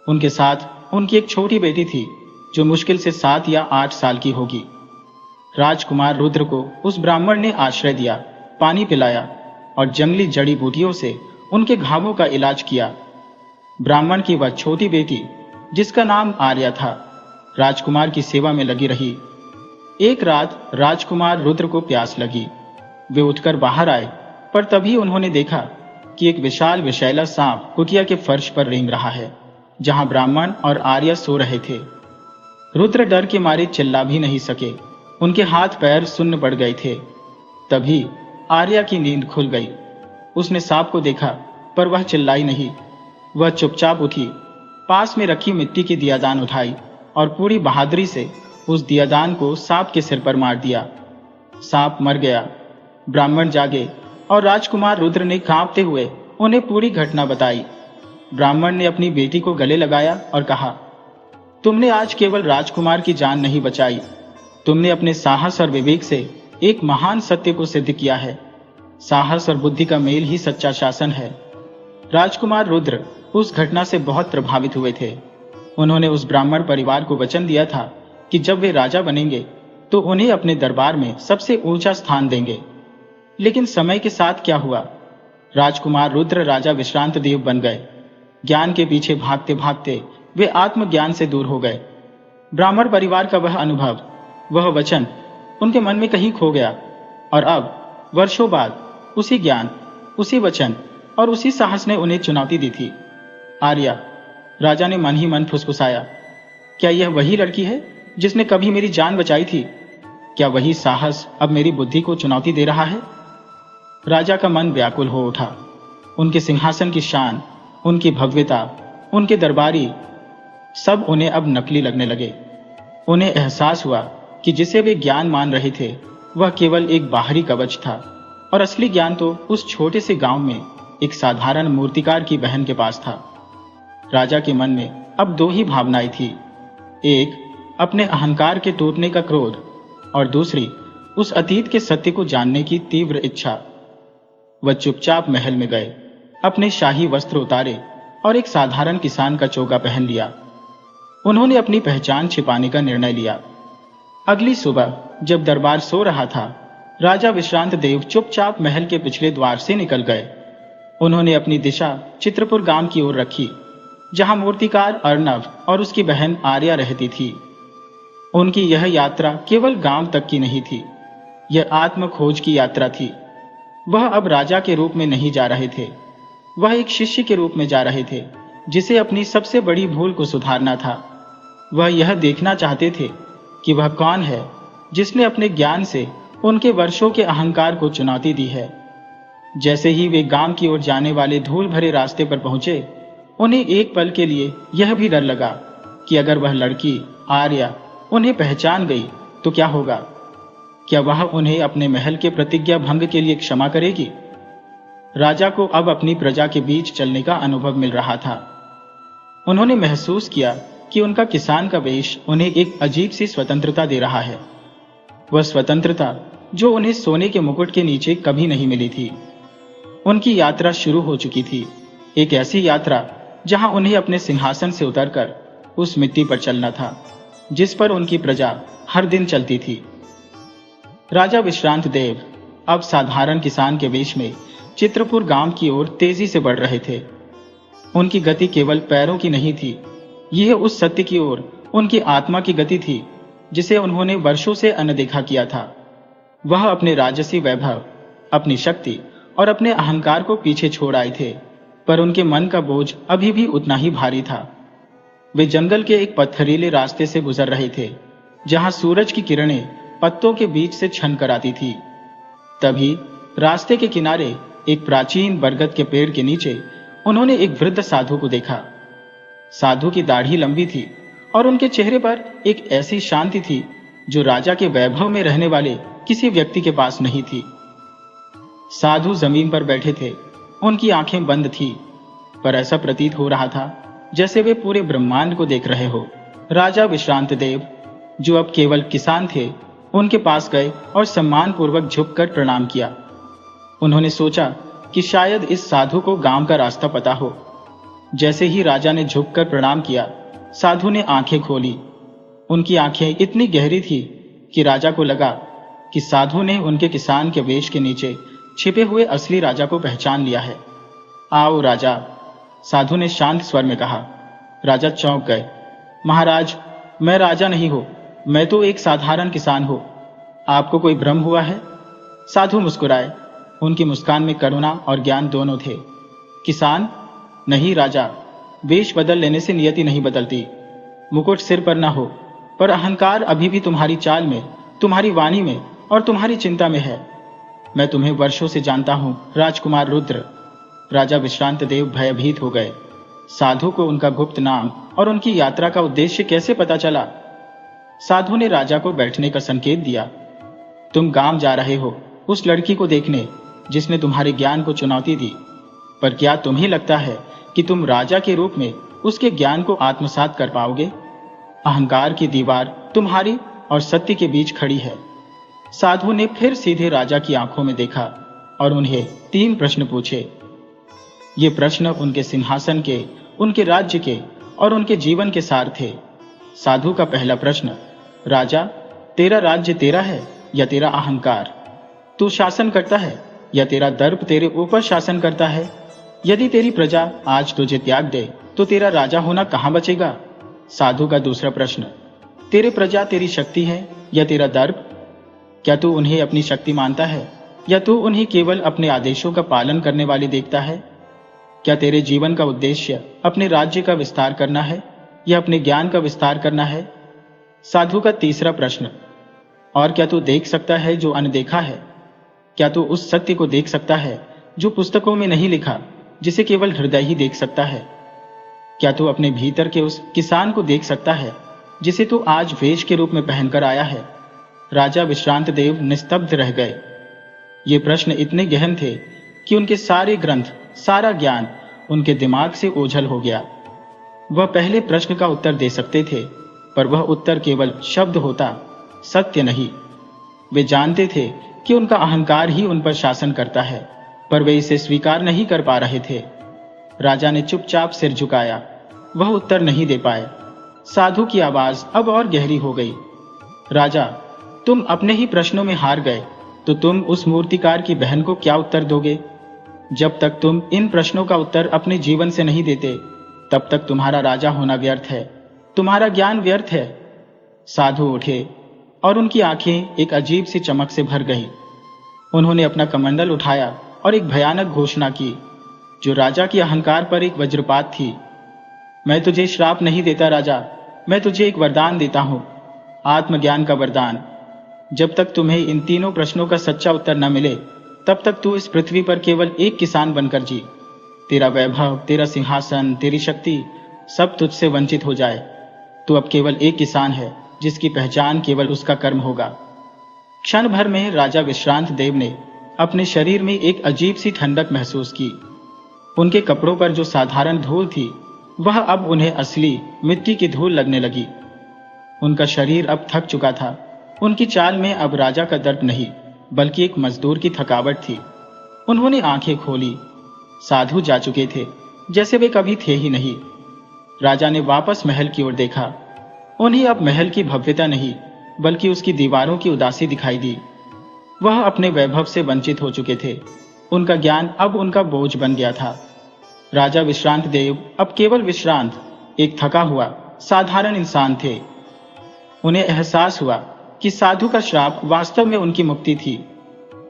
उनके साथ उनकी एक छोटी बेटी थी, जो मुश्किल से 7 या 8 साल की होगी। राजकुमार रुद्र को उस ब्राह्मण ने आश्रय दिया, पानी पिलाया और जंगली जड़ी बूटियों से उनके घावों का इलाज किया। ब्राह्मण की वह छोटी बेटी, जिसका नाम आर्या था, राजकुमार की सेवा में लगी रही। एक रात राजकुमार रुद्र को प्यास लगी। वे उठकर बाहर आए, पर तभी उन्होंने देखा कि एक विशाल विषैला सांप कुटिया के फर्श पर रेंग रहा है, जहां ब्राह्मण और आर्या सो रहे थे। रुद्र डर के मारे चिल्ला भी नहीं सके। उनके हाथ पैर सुन्न पड़ गए थे। तभी आर्या की नींद खुल गई। उसने सांप को देखा, पर वह चिल्लाई नहीं। वह चुपचाप उठी, पास में रखी मिट्टी की दियादान उठाई और पूरी बहादुरी से उस दियादान को सांप के सिर पर मार दिया। सांप मर गया। ब्राह्मण जागे और राजकुमार रुद्र ने कांपते हुए उन्हें पूरी घटना बताई। ब्राह्मण ने अपनी बेटी को गले लगाया और कहा, तुमने आज केवल राजकुमार की जान नहीं बचाई, तुमने अपने साहस और विवेक से एक महान सत्य को सिद्ध किया है। साहस और बुद्धि का मेल ही सच्चा शासन है। राजकुमार रुद्र उस घटना से बहुत प्रभावित हुए थे। उन्होंने उस ब्राह्मण परिवार को वचन दिया था कि जब वे राजा बनेंगे तो उन्हें अपने दरबार में सबसे ऊंचा स्थान देंगे। लेकिन समय के साथ क्या हुआ? राजकुमार रुद्र राजा विश्रांत देव बन गए। ज्ञान के पीछे भागते भागते वे आत्मज्ञान से दूर हो गए। ब्राह्मण परिवार का वह अनुभव, वह वचन उनके मन में कहीं खो गया। और अब वर्षों बाद उसी ज्ञान, उसी वचन और उसी साहस ने उन्हें चुनौती दी थी। आर्या, राजा ने मन ही मन फुसफुसाया, क्या यह वही लड़की है जिसने कभी मेरी जान बचाई थी? क्या वही साहस अब मेरी बुद्धि को चुनौती दे रहा है? राजा का मन व्याकुल हो उठा। उनके सिंहासन की शान, उनकी भव्यता, उनके दरबारी, सब उन्हें अब नकली लगने लगे। उन्हें एहसास हुआ कि जिसे वे ज्ञान मान रहे थे वह केवल एक बाहरी कवच था, और असली ज्ञान तो उस छोटे से गांव में एक साधारण मूर्तिकार की बहन के पास था। राजा के मन में अब 2 ही भावनाएं थी, एक अपने अहंकार के टूटने का क्रोध और दूसरी उस अतीत के सत्य को जानने की तीव्र इच्छा। वह चुपचाप महल में गए, अपने शाही वस्त्र उतारे और एक साधारण किसान का चोगा पहन लिया। उन्होंने अपनी पहचान छिपाने का निर्णय लिया। अगली सुबह जब दरबार सो रहा था, राजा विश्रांत देव चुपचाप महल के पिछले द्वार से निकल गए। उन्होंने अपनी दिशा चित्रपुर गांव की ओर रखी, जहां मूर्तिकार अर्णव और उसकी बहन आर्या रहती थी। उनकी यह यात्रा केवल गांव तक की नहीं थी, यह आत्म खोज की यात्रा थी। वह अब राजा के रूप में नहीं जा रहे थे, वह एक शिष्य के रूप में जा रहे थे, जिसे अपनी सबसे बड़ी भूल को सुधारना था। वह यह देखना चाहते थे कि वह कौन है जिसने अपने ज्ञान से उनके वर्षों के अहंकार को चुनौती दी है। जैसे ही वे गांव की ओर जाने वाले धूल भरे रास्ते पर पहुंचे, उन्हें एक पल के लिए यह भी डर लगा कि अगर वह लड़की आर्या उन्हें पहचान गई तो क्या होगा? क्या वह उन्हें अपने महल के प्रतिज्ञा भंग के लिए क्षमा करेगी? राजा को अब अपनी प्रजा के बीच चलने का अनुभव मिल रहा था। उन्होंने महसूस किया कि उनका किसान का वेश उन्हें एक अजीब सी स्वतंत्रता दे रहा है। वह स्वतंत्रता जो उन्हें सोने के मुकुट के नीचे कभी नहीं मिली थी। उनकी यात्रा शुरू हो चुकी थी, एक ऐसी यात्रा जहां उन्हें अपने सिंहासन से उतरकर उस मिट्टी पर चलना था जिस पर उनकी प्रजा हर दिन चलती थी। राजा विश्रांत देव अब साधारण किसान के वेश में चित्रपुर गांव की ओर तेजी से बढ़ रहे थे। उनकी गति केवल पैरों की नहीं थी, यह उस सत्य की ओर उनकी आत्मा की गति थी जिसे उन्होंने वर्षों से अनदेखा किया था। वह अपने राजसी वैभव, अपनी शक्ति और अपने अहंकार को पीछे छोड़ आए थे, पर उनके मन का बोझ अभी भी उतना ही भारी था। वे जंगल के एक पत्थरीले रास्ते से गुजर रहे थे, जहां सूरज की किरणें पत्तों के बीच से छन कर आती थी। तभी रास्ते के किनारे एक प्राचीन बरगद के पेड़ के नीचे उन्होंने एक वृद्ध साधु को देखा। साधु की दाढ़ी लंबी थी और उनके चेहरे पर एक ऐसी शांति थी जो राजा के वैभव में रहने वाले किसी व्यक्ति के पास नहीं थी। साधु जमीन पर बैठे थे। उनकी आंखें बंद थी, पर ऐसा प्रतीत हो रहा था जैसे वे पूरे ब्रह्मांड को देख रहे हो। राजा विश्रांत देव, जो अब केवल किसान थे, उनके पास गए और सम्मान पूर्वक झुककर प्रणाम किया। उन्होंने सोचा कि शायद इस साधु को गांव का रास्ता पता हो। जैसे ही राजा ने झुककर प्रणाम किया, साधु ने आंखें खोली। उनकी आंखें इतनी गहरी थी कि राजा को लगा कि साधु ने उनके किसान के वेश के नीचे छिपे हुए असली राजा को पहचान लिया है। आओ राजा, साधु ने शांत स्वर में कहा। राजा चौंक गए। महाराज, मैं राजा नहीं हूं, मैं तो एक साधारण किसान हूं। आपको कोई भ्रम हुआ है? साधु मुस्कुराए। उनकी मुस्कान में करुणा और ज्ञान दोनों थे। किसान? नहीं राजा, वेश बदल लेने से नियति नहीं बदलती। मुकुट सिर पर न हो, पर अहंकार अभी भी तुम्हारी चाल में, तुम्हारी वाणी में और तुम्हारी चिंता में है। मैं तुम्हें वर्षों से जानता हूं, राजकुमार रुद्र। राजा विश्रांत देव भयभीत हो गए। साधु को उनका गुप्त नाम और उनकी यात्रा का उद्देश्य कैसे पता चला? साधु ने राजा को बैठने का संकेत दिया। तुम गांव जा रहे हो उस लड़की को देखने जिसने तुम्हारे ज्ञान को चुनौती दी, पर क्या तुम्हें लगता है कि तुम राजा के रूप में उसके ज्ञान को आत्मसात कर पाओगे? अहंकार की दीवार तुम्हारी और सत्य के बीच खड़ी है। साधु ने फिर सीधे राजा की आंखों में देखा और उन्हें 3 प्रश्न पूछे। ये प्रश्न उनके सिंहासन के, उनके राज्य के और उनके जीवन के सार थे। साधु का पहला प्रश्न, राजा, तेरा राज्य तेरा है या तेरा अहंकार? तू शासन करता है या तेरा दर्प तेरे ऊपर शासन करता है? यदि तेरी प्रजा आज तुझे त्याग दे तो तेरा राजा होना कहां बचेगा? साधु का दूसरा प्रश्न, तेरे प्रजा तेरी शक्ति है या तेरा दर्प? क्या तू उन्हें अपनी शक्ति मानता है या तू उन्हें केवल अपने आदेशों का पालन करने वाले देखता है? क्या तेरे जीवन का उद्देश्य अपने राज्य का विस्तार करना है या अपने ज्ञान का विस्तार करना है? साधु का तीसरा प्रश्न, और क्या तू देख सकता है जो अनदेखा है? क्या तू उस सत्य को देख सकता है जो पुस्तकों में नहीं लिखा, जिसे केवल हृदय ही देख सकता है? क्या तू अपने भीतर के उस किसान को देख सकता है जिसे तू आज वेश के रूप में पहनकर आया है? राजा विश्रांत देव निस्तब्ध रह गए। ये प्रश्न इतने गहन थे कि उनके सारे ग्रंथ, सारा ज्ञान उनके दिमाग से ओझल हो गया। वह पहले प्रश्न का उत्तर दे सकते थे, पर वह उत्तर केवल शब्द होता, सत्य नहीं। वे जानते थे कि उनका अहंकार ही उन पर शासन करता है, पर वे इसे स्वीकार नहीं कर पा रहे थे। राजा ने चुपचाप सिर झुकाया। वह उत्तर नहीं दे पाए। साधु की आवाज अब और गहरी हो गई। राजा, तुम अपने ही प्रश्नों में हार गए, तो तुम उस मूर्तिकार की बहन को क्या उत्तर दोगे? जब तक तुम इन प्रश्नों का उत्तर अपने जीवन से नहीं देते, तब तक तुम्हारा राजा होना व्यर्थ है, तुम्हारा ज्ञान व्यर्थ है। साधु उठे और उनकी आंखें एक अजीब सी चमक से भर गईं। उन्होंने अपना कमंडल उठाया और एक भयानक घोषणा की, जो राजा की अहंकार पर एक वज्रपात थी। मैं तुझे श्राप नहीं देता राजा, मैं तुझे एक वरदान देता हूं, आत्मज्ञान का वरदान। जब तक तुम्हें इन तीनों प्रश्नों का सच्चा उत्तर न मिले, तब तक तू इस पृथ्वी पर केवल एक किसान बनकर जी। तेरा वैभव, तेरा सिंहासन, तेरी शक्ति सब तुझसे वंचित हो जाए। तू अब केवल एक किसान है जिसकी पहचान केवल उसका कर्म होगा। क्षण भर में राजा विश्रांत देव ने अपने शरीर में एक अजीब सी ठंडक महसूस की। उनके कपड़ों पर जो साधारण धूल थी, वह अब उन्हें असली मिट्टी की धूल लगने लगी। उनका शरीर अब थक चुका था। उनकी चाल में अब राजा का दर्द नहीं, बल्कि एक मजदूर की थकावट थी। उन्होंने आंखें खोली। साधु जा चुके थे, जैसे वे कभी थे ही नहीं। राजा ने वापस महल की ओर देखा। उन्हें अब महल की भव्यता नहीं, बल्कि उसकी दीवारों की उदासी दिखाई दी। वह अपने वैभव से वंचित हो चुके थे। उनका ज्ञान अब उनका बोझ बन गया था। राजा विश्रांत देव अब केवल विश्रांत, एक थका हुआ साधारण इंसान थे। उन्हें एहसास हुआ कि साधु का श्राप वास्तव में उनकी मुक्ति थी।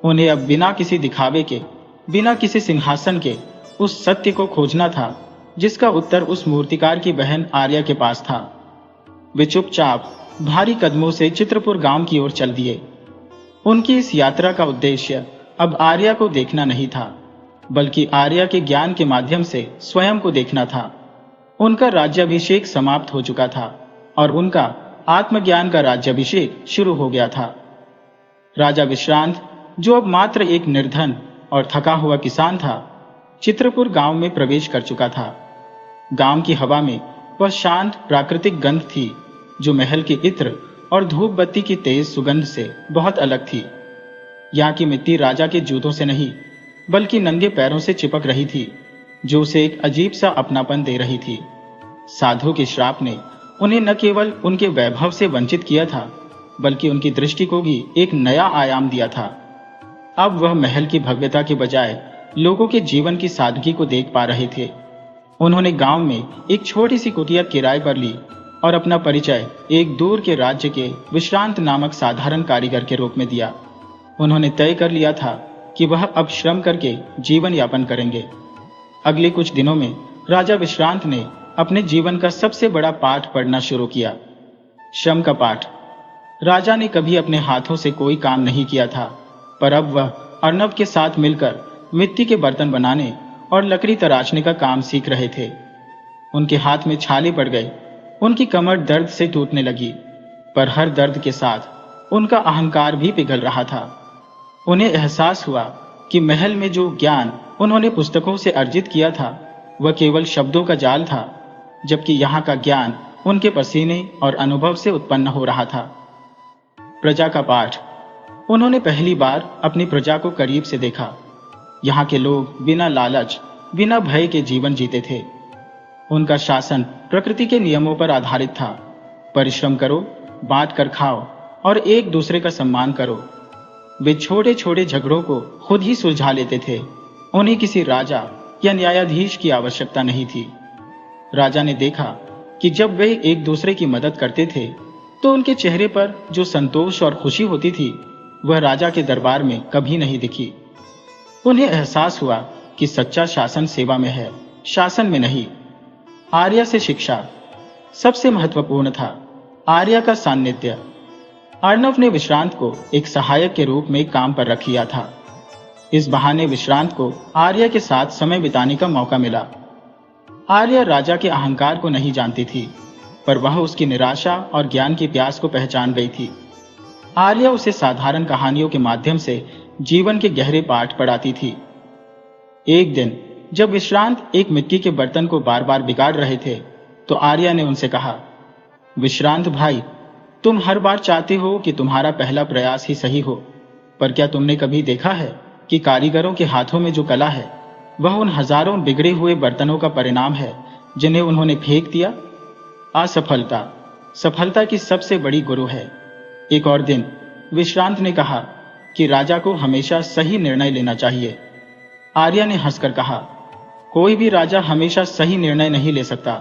उन्हें अब बिना किसी दिखावे के, बिना किसी सिंहासन के उस सत्य को खोजना था जिसका उत्तर उस मूर्तिकार की बहन आर्या के पास था। वे चुपचाप भारी कदमों से चित्रपुर गांव की ओर चल दिए। उनकी इस यात्रा का उद्देश्य अब आर्या को देखना नहीं था, बल्कि आर्या के ज्ञान के माध्यम से स्वयं को देखना था। उनका राज्याभिषेक समाप्त हो चुका था और उनका आत्मज्ञान का राज्याभिषेक शुरू हो गया था। राजा विश्रांत, जो अब मात्र एक निर्धन और थका हुआ किसान था, चित्रपुर गांव में प्रवेश कर चुका था। गांव की हवा में वह शांत प्राकृतिक गंध थी जो महल के इत्र और धूप बत्ती की तेज सुगंध से बहुत अलग थी। यहाँ की मिट्टी राजा के जूतों से नहीं बल्कि नंगे पैरों से चिपक रही थी, जो उसे एक अजीब सा अपनापन दे रही थी। साधु के श्राप ने उन्हें न केवल उनके वैभव से वंचित किया था, बल्कि उनकी दृष्टि को भी एक नया आयाम दिया था। अब वह महल की भव्यता के बजाय लोगों के जीवन की सादगी को देख पा रहे थे। उन्होंने गांव में एक छोटी सी कुटिया किराए पर ली और अपना परिचय एक दूर के राज्य के विश्रांत नामक साधारण कारीगर के रूप में दिया। उन्होंने तय कर लिया था कि वह अब श्रम करके जीवन यापन करेंगे। अगले कुछ दिनों में राजा विश्रांत ने अपने जीवन का सबसे बड़ा पाठ पढ़ना शुरू किया, श्रम का पाठ। राजा ने कभी अपने हाथों से कोई काम नहीं किया था, पर अब वह अर्नब के साथ मिलकर मिट्टी के बर्तन बनाने और लकड़ी तराशने का काम सीख रहे थे। उनके हाथ में छाले पड़ गए, उनकी कमर दर्द से टूटने लगी, पर हर दर्द के साथ उनका अहंकार भी पिघल रहा था। उन्हें एहसास हुआ कि महल में जो ज्ञान उन्होंने पुस्तकों से अर्जित किया था वह केवल शब्दों का जाल था, जबकि यहाँ का ज्ञान उनके पसीने और अनुभव से उत्पन्न हो रहा था। प्रजा का पाठ। उन्होंने पहली बार अपनी प्रजा को करीब से देखा। यहाँ के लोग बिना लालच, बिना भय के जीवन जीते थे। उनका शासन प्रकृति के नियमों पर आधारित था। परिश्रम करो, बांट कर खाओ और एक दूसरे का सम्मान करो। वे छोटे छोटे झगड़ों को खुद ही सुलझा लेते थे। उन्हें किसी राजा या न्यायाधीश की आवश्यकता नहीं थी। राजा ने देखा कि जब वे एक दूसरे की मदद करते थे तो उनके चेहरे पर जो संतोष और खुशी होती थी वह राजा के दरबार में कभी नहीं दिखी। उन्हें एहसास हुआ कि सच्चा शासन सेवा में है, शासन में नहीं। आर्या से शिक्षा सबसे महत्वपूर्ण था। आर्या का सान्निध्य। अर्नव ने विश्रांत को एक सहायक के रूप में काम पर रख लिया था। इस बहाने विश्रांत को आर्या के साथ समय बिताने का मौका मिला। आर्या राजा के अहंकार को नहीं जानती थी, पर वह उसकी निराशा और ज्ञान की प्यास को पहचान गई थी। आर्या उसे साधारण कहानियों के माध्यम से जीवन के गहरे पाठ पढ़ाती थी। एक दिन जब विश्रांत एक मिट्टी के बर्तन को बार बार बिगाड़ रहे थे तो आर्या ने उनसे कहा, विश्रांत भाई, तुम हर बार चाहते हो कि तुम्हारा पहला प्रयास ही सही हो, पर क्या तुमने कभी देखा है कि कारीगरों के हाथों में जो कला है वह उन हजारों बिगड़े हुए बर्तनों का परिणाम है जिन्हें उन्होंने फेंक दिया? असफलता सफलता की सबसे बड़ी गुरु है। एक और दिन विश्रांत ने कहा कि राजा को हमेशा सही निर्णय लेना चाहिए। आर्या ने हंसकर कहा, कोई भी राजा हमेशा सही निर्णय नहीं ले सकता,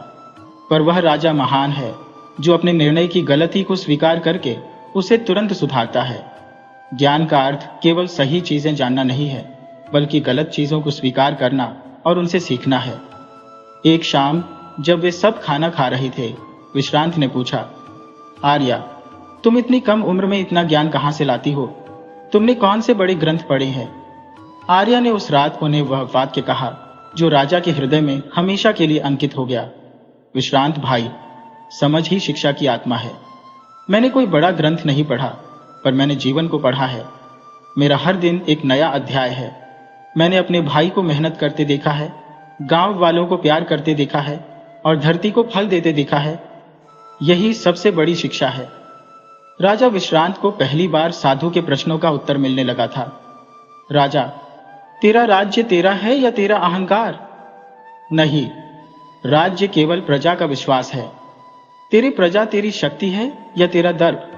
पर वह राजा महान है जो अपने निर्णय की गलती को स्वीकार करके उसे तुरंत सुधारता है। ज्ञान का अर्थ केवल सही चीजें जानना नहीं है, बल्कि गलत चीजों को स्वीकार करना और उनसे सीखना है। एक शाम जब वे सब खाना खा रहे थे, विश्रांत ने पूछा, आर्या, तुम इतनी कम उम्र में इतना ज्ञान कहां से लाती हो? तुमने कौन से बड़े ग्रंथ पढ़े हैं? आर्या ने उस रात उन्हें वह वाक्य कहा जो राजा के हृदय में हमेशा के लिए अंकित हो गया, विश्रांत भाई, समझ ही शिक्षा की आत्मा है। मैंने कोई बड़ा ग्रंथ नहीं पढ़ा, पर मैंने जीवन को पढ़ा है। मेरा हर दिन एक नया अध्याय है। मैंने अपने भाई को मेहनत करते देखा है, गांव वालों को प्यार करते देखा है और धरती को फल देते देखा है। यही सबसे बड़ी शिक्षा है। राजा विश्रांत को पहली बार साधु के प्रश्नों का उत्तर मिलने लगा था। राजा, तेरा राज्य तेरा है या तेरा अहंकार? नहीं, राज्य केवल प्रजा का विश्वास है। तेरी प्रजा तेरी शक्ति है या तेरा दर्प?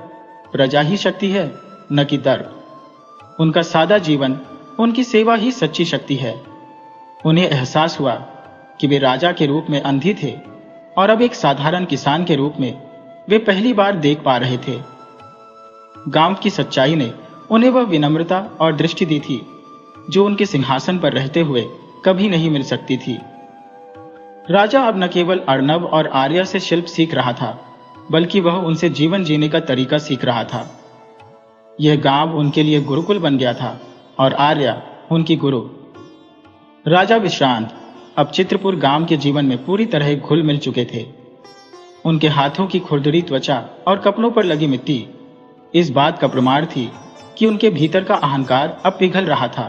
प्रजा ही शक्ति है, न कि दर्प। उनका सादा जीवन, उनकी सेवा ही सच्ची शक्ति है। उन्हें एहसास हुआ कि वे राजा के रूप में अंधी थे और अब एक साधारण किसान के रूप में वे पहली बार देख पा रहे थे। गांव की सच्चाई ने उन्हें वह विनम्रता और दृष्टि दी थी जो उनके सिंहासन पर रहते हुए कभी नहीं मिल सकती थी। राजा अब न केवल अर्नब और आर्या से शिल्प सीख रहा था, बल्कि वह उनसे जीवन जीने का तरीका सीख रहा था। यह गांव उनके लिए गुरुकुल बन गया था और आर्या उनकी गुरु। राजा विश्रांत अब चित्रपुर गांव के जीवन में पूरी तरह घुल मिल चुके थे। उनके हाथों की खुरदरी त्वचा और कपड़ों पर लगी मिट्टी इस बात का प्रमाण थी कि उनके भीतर का अहंकार अब पिघल रहा था।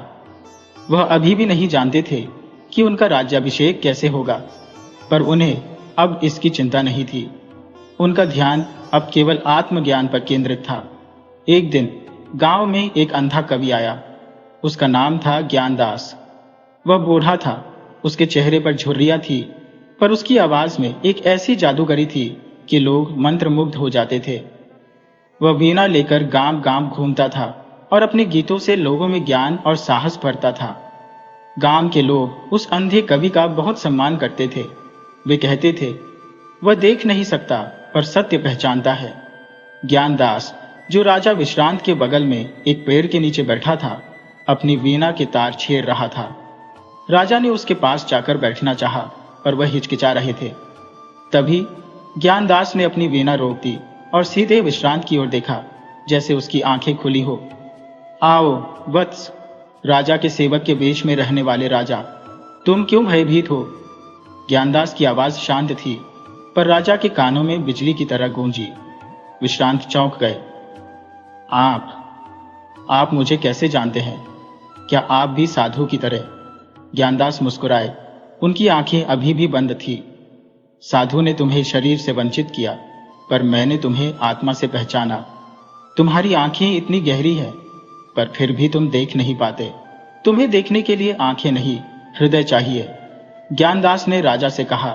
वह अभी भी नहीं जानते थे कि उनका राज्याभिषेक कैसे होगा, पर उन्हें अब इसकी चिंता नहीं थी। उनका ध्यान अब केवल आत्मज्ञान पर केंद्रित था। एक दिन गांव में एक अंधा कवि आया। उसका नाम था ज्ञानदास। वह बूढ़ा था, उसके चेहरे पर झुर्रियां थी, पर उसकी आवाज में एक ऐसी जादूगरी थी कि लोग मंत्रमुग्ध हो जाते थे। वह वीणा लेकर गांव गांव घूमता था और अपने गीतों से लोगों में ज्ञान और साहस भरता था। गांव के लोग उस अंधे कवि का बहुत सम्मान करते थे। वे कहते थे, वह देख नहीं सकता पर सत्य पहचानता है। ज्ञानदास, जो राजा विश्रांत के बगल में एक पेड़ के नीचे बैठा था, अपनी वीणा के तार छेड़ रहा था। राजा ने उसके पास जाकर बैठना चाहा, पर वह हिचकिचा रहे थे। तभी ज्ञानदास ने अपनी वीणा रोक दी और सीधे विश्रांत की ओर देखा, जैसे उसकी आंखें खुली हो। आओ वत्स, राजा के सेवक के वेश में रहने वाले राजा, तुम क्यों भयभीत हो? ज्ञानदास की आवाज शांत थी, पर राजा के कानों में बिजली की तरह गूंजी। विश्रांत चौंक गए। आप मुझे कैसे जानते हैं? क्या आप भी साधु की तरह? ज्ञानदास मुस्कुराए। उनकी आंखें अभी भी बंद थी। साधु ने तुम्हें शरीर से वंचित किया, पर मैंने तुम्हें आत्मा से पहचाना। तुम्हारी आंखें इतनी गहरी है, पर फिर भी तुम देख नहीं पाते। तुम्हें देखने के लिए आंखें नहीं, हृदय चाहिए। ज्ञानदास ने राजा से कहा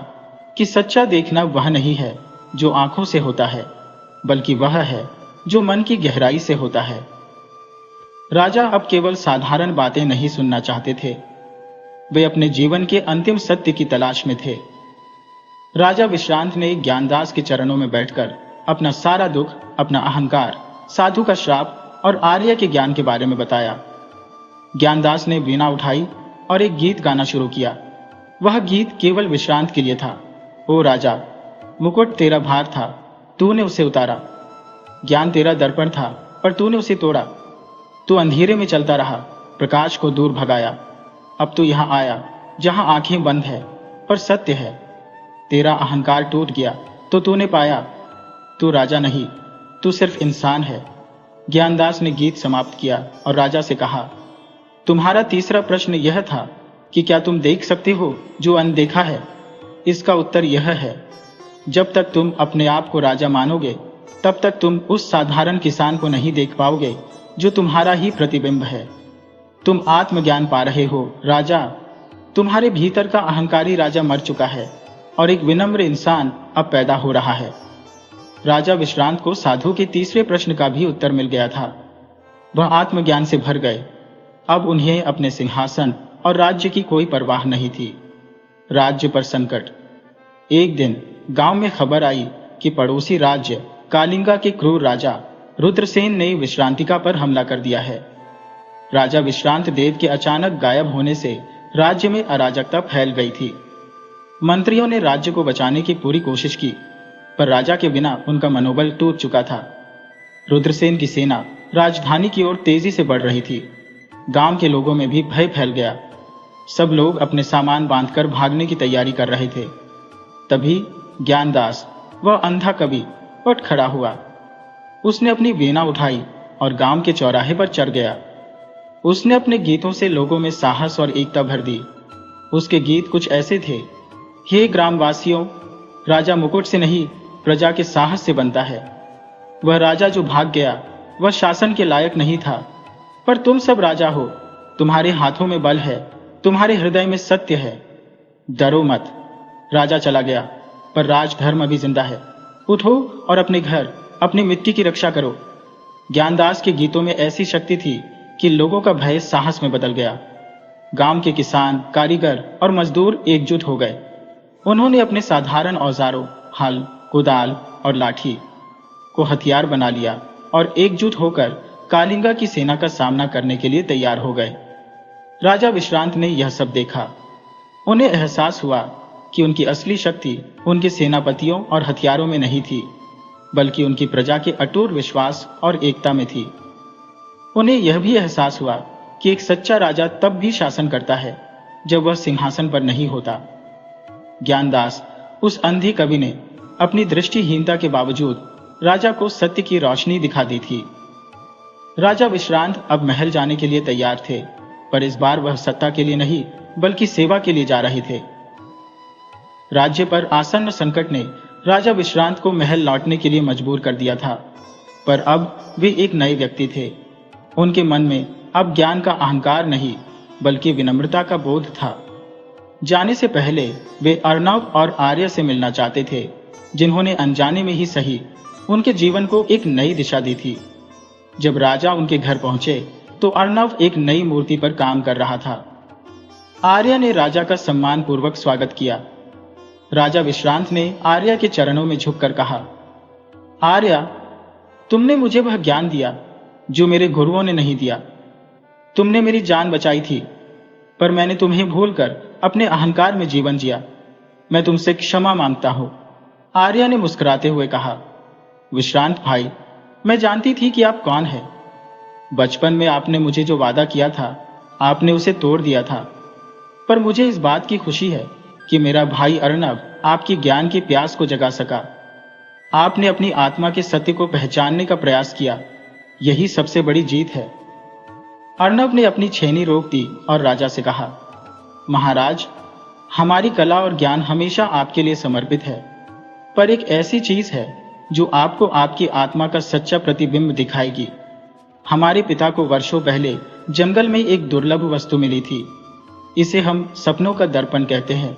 कि सच्चा देखना वह नहीं है जो आंखों से होता है, बल्कि वह है जो मन की गहराई से होता है। राजा अब केवल साधारण बातें नहीं सुनना चाहते थे, वे अपने जीवन के अंतिम सत्य की तलाश में थे। राजा विश्रांत ने ज्ञानदास के चरणों में बैठकर अपना सारा दुख, अपना अहंकार, साधु का श्राप और आर्य के ज्ञान के बारे में बताया। ज्ञानदास ने वीणा उठाई और एक गीत गाना शुरू किया। वह गीत केवल विश्रांत के लिए था। ओ राजा, मुकुट तेरा भार था, तूने उसे उतारा। ज्ञान तेरा दर्पण था, पर तूने उसे तोड़ा। तू अंधेरे में चलता रहा, प्रकाश को दूर भगाया। अब तू यहां आया जहां आंखें बंद है पर सत्य है। तेरा अहंकार टूट गया तो तूने पाया, तू राजा नहीं, तू सिर्फ इंसान है। ज्ञानदास ने गीत समाप्त किया और राजा से कहा, तुम्हारा तीसरा प्रश्न यह था कि क्या तुम देख सकते हो जो अनदेखा है? इसका उत्तर यह है, जब तक तुम अपने आप को राजा मानोगे, तब तक तुम उस साधारण किसान को नहीं देख पाओगे जो तुम्हारा ही प्रतिबिंब है। तुम आत्मज्ञान पा रहे हो राजा। तुम्हारे भीतर का अहंकारी राजा मर चुका है और एक विनम्र इंसान अब पैदा हो रहा है। राजा विश्रांत को साधु के तीसरे प्रश्न का भी उत्तर मिल गया था। वह आत्मज्ञान से भर गए। अब उन्हें अपने सिंहासन और राज्य की कोई परवाह नहीं थी। राज्य पर संकट। एक दिन गांव में खबर आई कि पड़ोसी राज्य कालिंगा के क्रूर राजा रुद्रसेन ने विश्रांतिका पर हमला कर दिया है। राजा विश्रांत देव के अचानक गायब होने से राज्य में अराजकता फैल गई थी। मंत्रियों ने राज्य को बचाने की पूरी कोशिश की, पर राजा के बिना उनका मनोबल टूट चुका था। रुद्रसेन की सेना राजधानी की ओर तेजी से बढ़ रही थी। गांव के लोगों में भी भय फैल गया। सब लोग अपने सामान बांधकर भागने की तैयारी कर रहे थे। तभी ज्ञानदास, वह अंधा कवि, उठ खड़ा हुआ। उसने अपनी वीणा उठाई और गांव के चौराहे पर चढ़ गया। उसने अपने गीतों से लोगों में साहस और एकता भर दी। उसके गीत कुछ ऐसे थे, हे ग्रामवासियों, राजा मुकुट से नहीं, प्रजा के साहस से बनता है। वह राजा जो भाग गया, वह शासन के लायक नहीं था, पर तुम सब राजा हो। तुम्हारे हाथों में बल है, तुम्हारे हृदय में सत्य है। डरो मत। राजा चला गया, पर राजधर्म अभी जिंदा है। उठो और अपने घर, अपनी मिट्टी की रक्षा करो। ज्ञानदास के गीतों में ऐसी शक्ति थी कि लोगों का भय साहस में बदल गया। गांव के किसान, कारीगर और मजदूर एकजुट हो गए। उन्होंने अपने साधारण औजारों, हल, कुदाल और लाठी को हथियार बना लिया और एकजुट होकर कालिंगा की सेना का सामना करने के लिए तैयार हो गए। राजा विश्रांत ने यह सब देखा। उन्हें एहसास हुआ कि उनकी असली शक्ति उनके सेनापतियों और हथियारों में नहीं थी, बल्कि उनकी प्रजा के अटूट विश्वास और एकता में थी। उन्हें यह भी एहसास हुआ कि एक सच्चा राजा तब भी शासन करता है जब वह सिंहासन पर नहीं होता। ज्ञानदास, उस अंधी कवि ने अपनी दृष्टिहीनता के बावजूद राजा को सत्य की रोशनी दिखा दी थी। राजा विश्रांत अब महल जाने के लिए तैयार थे। पर इस बार वह सत्ता के लिए नहीं बल्कि सेवा के लिए जा रहे थे। राज्य पर आसन्न संकट ने राजा विश्रांत को महल लौटने के लिए मजबूर कर दिया था, पर अब वे एक नए व्यक्ति थे। उनके मन में अब ज्ञान का अहंकार नहीं बल्कि विनम्रता का बोध था। जाने से पहले वे अर्णव और आर्य से मिलना चाहते थे, जिन्होंने अनजाने में ही सही उनके जीवन को एक नई दिशा दी थी। जब राजा उनके घर पहुंचे तो अर्णव एक नई मूर्ति पर काम कर रहा था। आर्य ने राजा का सम्मान पूर्वक स्वागत किया। राजा विश्रांत ने आर्य के चरणों में झुककर कहा, आर्य, तुमने मुझे वह ज्ञान दिया जो मेरे गुरुओं ने नहीं दिया। तुमने मेरी जान बचाई थी, पर मैंने तुम्हें भूलकर अपने अहंकार में जीवन जिया। मैं तुमसे क्षमा मांगता हूं। आर्य ने मुस्कुराते हुए कहा, विश्रांत भाई, मैं जानती थी कि आप कौन हैं। बचपन में आपने मुझे जो वादा किया था, आपने उसे तोड़ दिया था, पर मुझे इस बात की खुशी है कि मेरा भाई अर्णव आपकी ज्ञान की प्यास को जगा सका। आपने अपनी आत्मा के सत्य को पहचानने का प्रयास किया, यही सबसे बड़ी जीत है। अर्णव ने अपनी छेनी रोक दी और राजा से कहा, महाराज, हमारी कला और ज्ञान हमेशा आपके लिए समर्पित है, पर एक ऐसी चीज है जो आपको आपकी आत्मा का सच्चा प्रतिबिंब दिखाएगी। हमारे पिता को वर्षों पहले जंगल में एक दुर्लभ वस्तु मिली थी। इसे हम सपनों का दर्पण कहते हैं।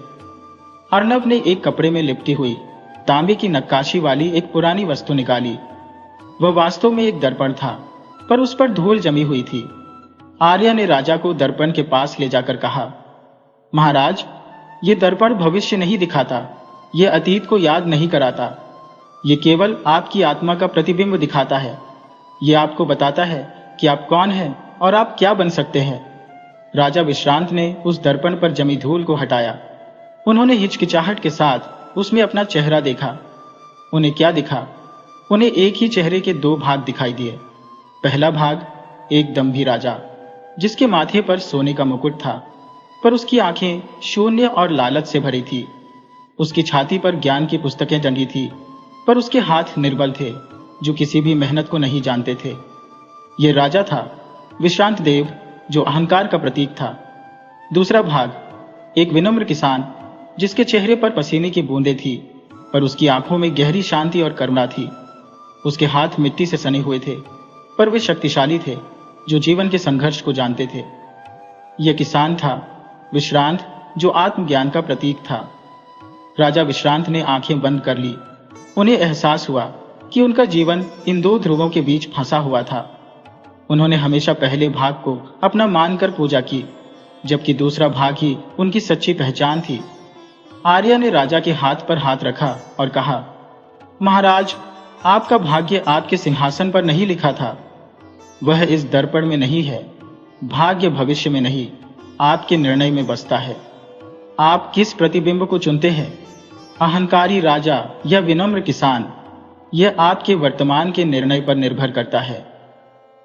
अर्णव ने एक कपड़े में लिपटी हुई तांबे की नक्काशी वाली एक पुरानी वस्तु निकाली। वह वास्तव में एक दर्पण था, पर उस पर धूल जमी हुई थी। आर्य ने राजा को दर्पण के पास ले जाकर कहा, महाराज, ये दर्पण भविष्य नहीं दिखाता, यह अतीत को याद नहीं कराता। ये केवल आपकी आत्मा का प्रतिबिंब दिखाता है। ये आपको बताता है कि आप कौन हैं और आप क्या बन सकते हैं। राजा विश्रांत ने उस दर्पण पर जमी धूल को हटाया। उन्होंने हिचकिचाहट के साथ उसमें अपना चेहरा देखा। उन्हें क्या दिखा? उन्हें एक ही चेहरे के दो भाग दिखाई दिए। पहला भाग एक दंभी राजा, जिसके माथे पर सोने का मुकुट था, पर उसकी आंखें शून्य और लालच से भरी थी। उसकी छाती पर ज्ञान की पुस्तकें टंगी थी, पर उसके हाथ निर्बल थे, जो किसी भी मेहनत को नहीं जानते थे। ये राजा था विश्रांत देव, जो अहंकार का प्रतीक था। दूसरा भाग एक विनम्र किसान, जिसके चेहरे पर पसीने की बूंदें थी, पर उसकी आंखों में गहरी शांति और करुणा थी। उसके हाथ मिट्टी से सने हुए थे, पर वे शक्तिशाली थे, जो जीवन के संघर्ष को जानते थे। यह किसान था विश्रांत, जो आत्मज्ञान का प्रतीक था। राजा विश्रांत ने आंखें बंद कर ली। उन्हें एहसास हुआ कि उनका जीवन इन दो ध्रुवों के बीच फंसा हुआ था। उन्होंने हमेशा पहले भाग को अपना मानकर पूजा की, जबकि दूसरा भाग ही उनकी सच्ची पहचान थी। आर्य ने राजा के हाथ पर हाथ रखा और कहा, महाराज, आपका भाग्य आपके सिंहासन पर नहीं लिखा था। वह इस दर्पण में नहीं है। भाग्य भविष्य में नहीं, आपके निर्णय में बसता है। आप किस प्रतिबिंब को चुनते हैं, अहंकारी राजा या विनम्र किसान, यह आपके वर्तमान के निर्णय पर निर्भर करता है।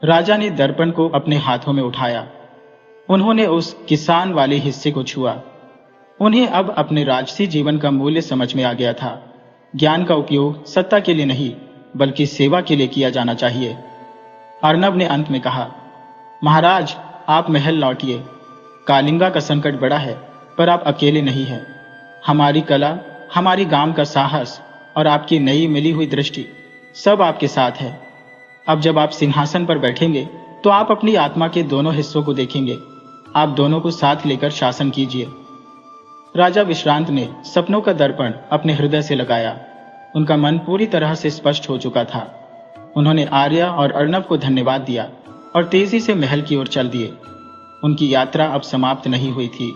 राजा ने दर्पण को अपने हाथों में उठाया। उन्होंने उस किसान वाले हिस्से को छुआ। उन्हें अब अपने राजसी जीवन का मूल्य समझ में आ गया था। ज्ञान का उपयोग सत्ता के लिए नहीं बल्कि सेवा के लिए किया जाना चाहिए। अर्णव ने अंत में कहा, महाराज, आप महल लौटिए। कालिंगा का संकट बड़ा है, पर आप अकेले नहीं हैं। हमारी कला, हमारी गांव का साहस और आपकी नई मिली हुई दृष्टि सब आपके साथ है। अब जब आप सिंहासन पर बैठेंगे तो आप अपनी आत्मा के दोनों हिस्सों को देखेंगे। आप दोनों को साथ लेकर शासन कीजिए। राजा विश्रांत ने सपनों का दर्पण अपने हृदय से लगाया। उनका मन पूरी तरह से स्पष्ट हो चुका था। उन्होंने आर्य और अर्णव को धन्यवाद दिया और तेजी से महल की ओर चल दिए। उनकी यात्रा अब समाप्त नहीं हुई थी।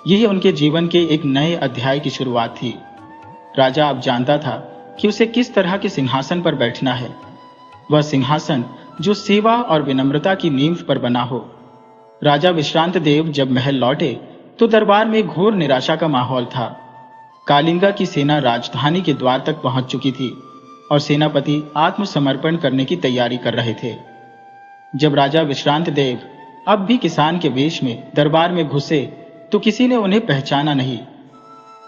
यही उनके जीवन के एक नए अध्याय की शुरुआत थी। राजा अब जानता था कि उसे किस तरह के सिंहासन पर बैठना है। वह सिंहासन जो सेवा और विनम्रता की नींव पर बना हो। राजा विश्रांत देव जब महल लौटे तो दरबार में घोर निराशा का माहौल था। कालिंगा की सेना राजधानी के द्वार तक पहुंच चुकी थी और सेनापति आत्मसमर्पण करने की तैयारी कर रहे थे। जब राजा विश्रांत देव अब भी किसान के वेश में दरबार में घुसे तो किसी ने उन्हें पहचाना नहीं।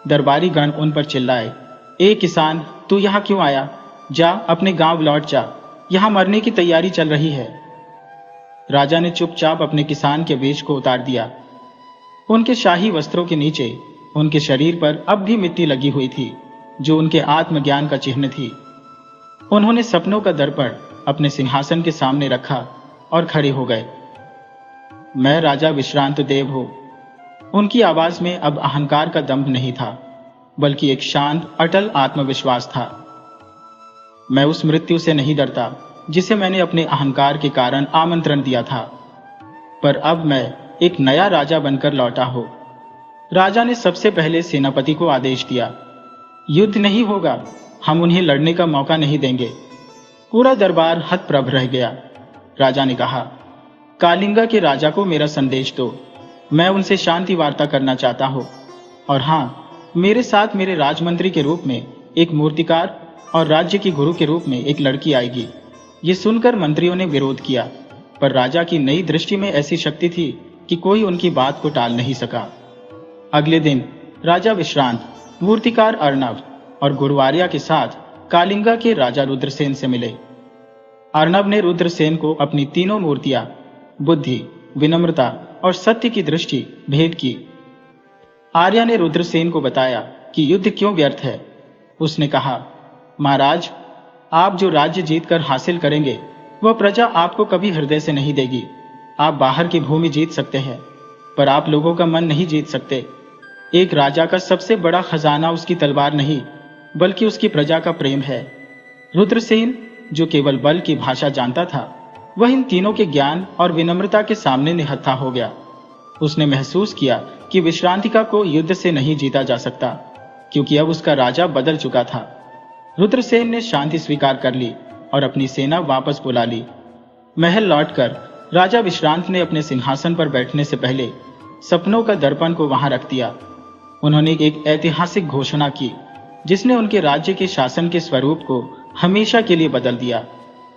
दरबारी गण उन पर चिल्लाए, ए किसान, तू यहाँ क्यों आया? जा, अपने गांव लौट जा, यहाँ मरने की तैयारी चल रही है। राजा ने चुपचाप अपने किसान के वेश को उतार दिया। उनके शाही वस्त्रों के नीचे उनके शरीर पर अब भी मिट्टी लगी हुई थी, जो उनके आत्मज्ञान का चिन्ह थी। उन्होंने सपनों का दर्पण अपने सिंहासन के सामने रखा और खड़े हो गए। मैं राजा विश्रांत देव हूं। उनकी आवाज में अब अहंकार का दंभ नहीं था, बल्कि एक शांत अटल आत्मविश्वास था। मैं उस मृत्यु से नहीं डरता जिसे मैंने अपने अहंकार के कारण आमंत्रण दिया था, पर अब मैं एक नया राजा बनकर लौटा हूं। राजा ने सबसे पहले सेनापति को आदेश दिया, युद्ध नहीं होगा, हम उन्हें लड़ने का मौका नहीं देंगे। पूरा दरबार हतप्रभ रह गया। राजा ने कहा, कालिंगा के राजा को मेरा संदेश दो। मैं उनसे शांति वार्ता करना चाहता हूं। और हां, मेरे साथ मेरे राजमंत्री के रूप में एक मूर्तिकार और राज्य की गुरु के रूप में एक लड़की आएगी। ये सुनकर मंत्रियों ने विरोध किया, पर राजा की नई दृष्टि में ऐसी शक्ति थी कि कोई उनकी बात को टाल नहीं सका। अगले दिन राजा विश्रांत, मूर्तिकार अर्णव और गुरुवार्या के साथ कालिंगा के राजा रुद्रसेन से मिले। अर्णव ने रुद्रसेन को अपनी तीनों मूर्तियां बुद्धि, विनम्रता और सत्य की दृष्टि भेंट की। आर्या ने रुद्रसेन को बताया कि युद्ध क्यों व्यर्थ है। उसने कहा, महाराज, आप जो राज्य जीतकर हासिल करेंगे वह प्रजा आपको कभी हृदय से नहीं देगी। आप बाहर की भूमि जीत सकते हैं, पर आप लोगों का मन नहीं जीत सकते। एक राजा का सबसे बड़ा खजाना उसकी तलवार नहीं, बल्कि उसकी प्रजा का प्रेम है। रुद्रसेन, जो केवल बल की भाषा जानता था, वह इन तीनों के ज्ञान और विनम्रता के सामने निहत्था हो गया। उसने महसूस किया कि विश्रांतिका को युद्ध से नहीं जीता जा सकता, क्योंकि अब उसका राजा बदल चुका था। रुद्रसेन ने शांति स्वीकार कर ली और अपनी सेना वापस बुला ली। महल लौटकर राजा विश्रांत ने अपने सिंहासन पर बैठने से पहले सपनों का दर्पण को वहां रख दिया। उन्होंने एक ऐतिहासिक घोषणा की, जिसने उनके राज्य के शासन के स्वरूप को हमेशा के लिए बदल दिया।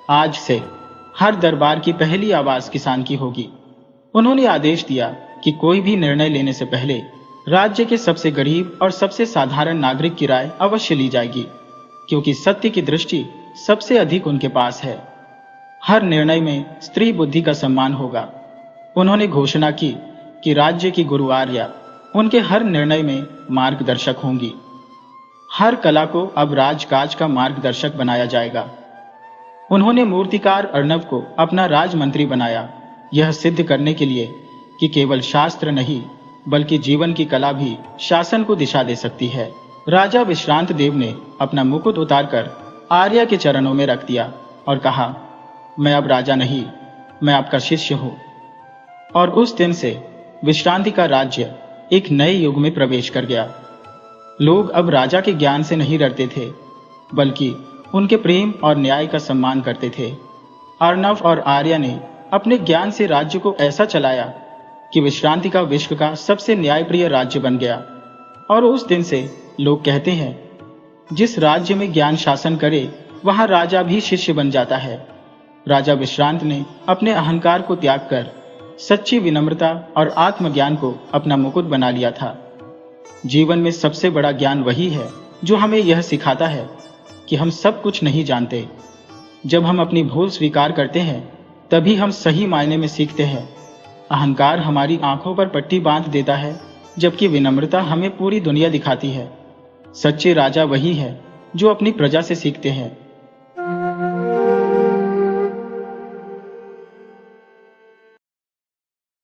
आज से हर दरबार की पहली आवाज किसान की होगी। उन्होंने आदेश दिया कि कोई भी निर्णय लेने से पहले राज्य के सबसे गरीब और सबसे साधारण नागरिक की राय अवश्य ली जाएगी, क्योंकि सत्य की दृष्टि सबसे अधिक उनके पास है। हर निर्णय में स्त्री बुद्धि का सम्मान होगा। उन्होंने घोषणा की कि राज्य की गुरु आर्या उनके हर निर्णय में मार्गदर्शक होंगी। हर कला को अब राजकाज का मार्गदर्शक बनाया जाएगा। उन्होंने मूर्तिकार अर्णव को अपना राजमंत्री बनाया, यह सिद्ध करने के लिए कि केवल शास्त्र नहीं, बल्कि जीवन की कला भी शासन को दिशा दे सकती है। राजा विश्रांत देव ने अपना मुकुट उतारकर आर्या के चरणों में रख दिया और कहा, मैं अब राजा नहीं, मैं आपका शिष्य हूं। और उस दिन से विश्रांति का राज्य एक नए युग में प्रवेश कर गया। लोग अब राजा के ज्ञान से नहीं डरते थे, बल्कि उनके प्रेम और न्याय का सम्मान करते थे। अर्णव और आर्या ने अपने ज्ञान से राज्य को ऐसा चलाया कि विश्रांति का विश्व का सबसे न्यायप्रिय राज्य बन गया। और उस दिन से लोग कहते हैं, जिस राज्य में ज्ञान शासन करे वहां राजा भी शिष्य बन जाता है। राजा विश्रांत ने अपने अहंकार को त्याग कर सच्ची विनम्रता और आत्मज्ञान को अपना मुकुट बना लिया था। जीवन में सबसे बड़ा ज्ञान वही है जो हमें यह सिखाता है कि हम सब कुछ नहीं जानते। जब हम अपनी भूल स्वीकार करते हैं, तभी हम सही मायने में सीखते हैं। अहंकार हमारी आंखों पर पट्टी बांध देता है, जबकि विनम्रता हमें पूरी दुनिया दिखाती है। सच्चे राजा वही है जो अपनी प्रजा से सीखते हैं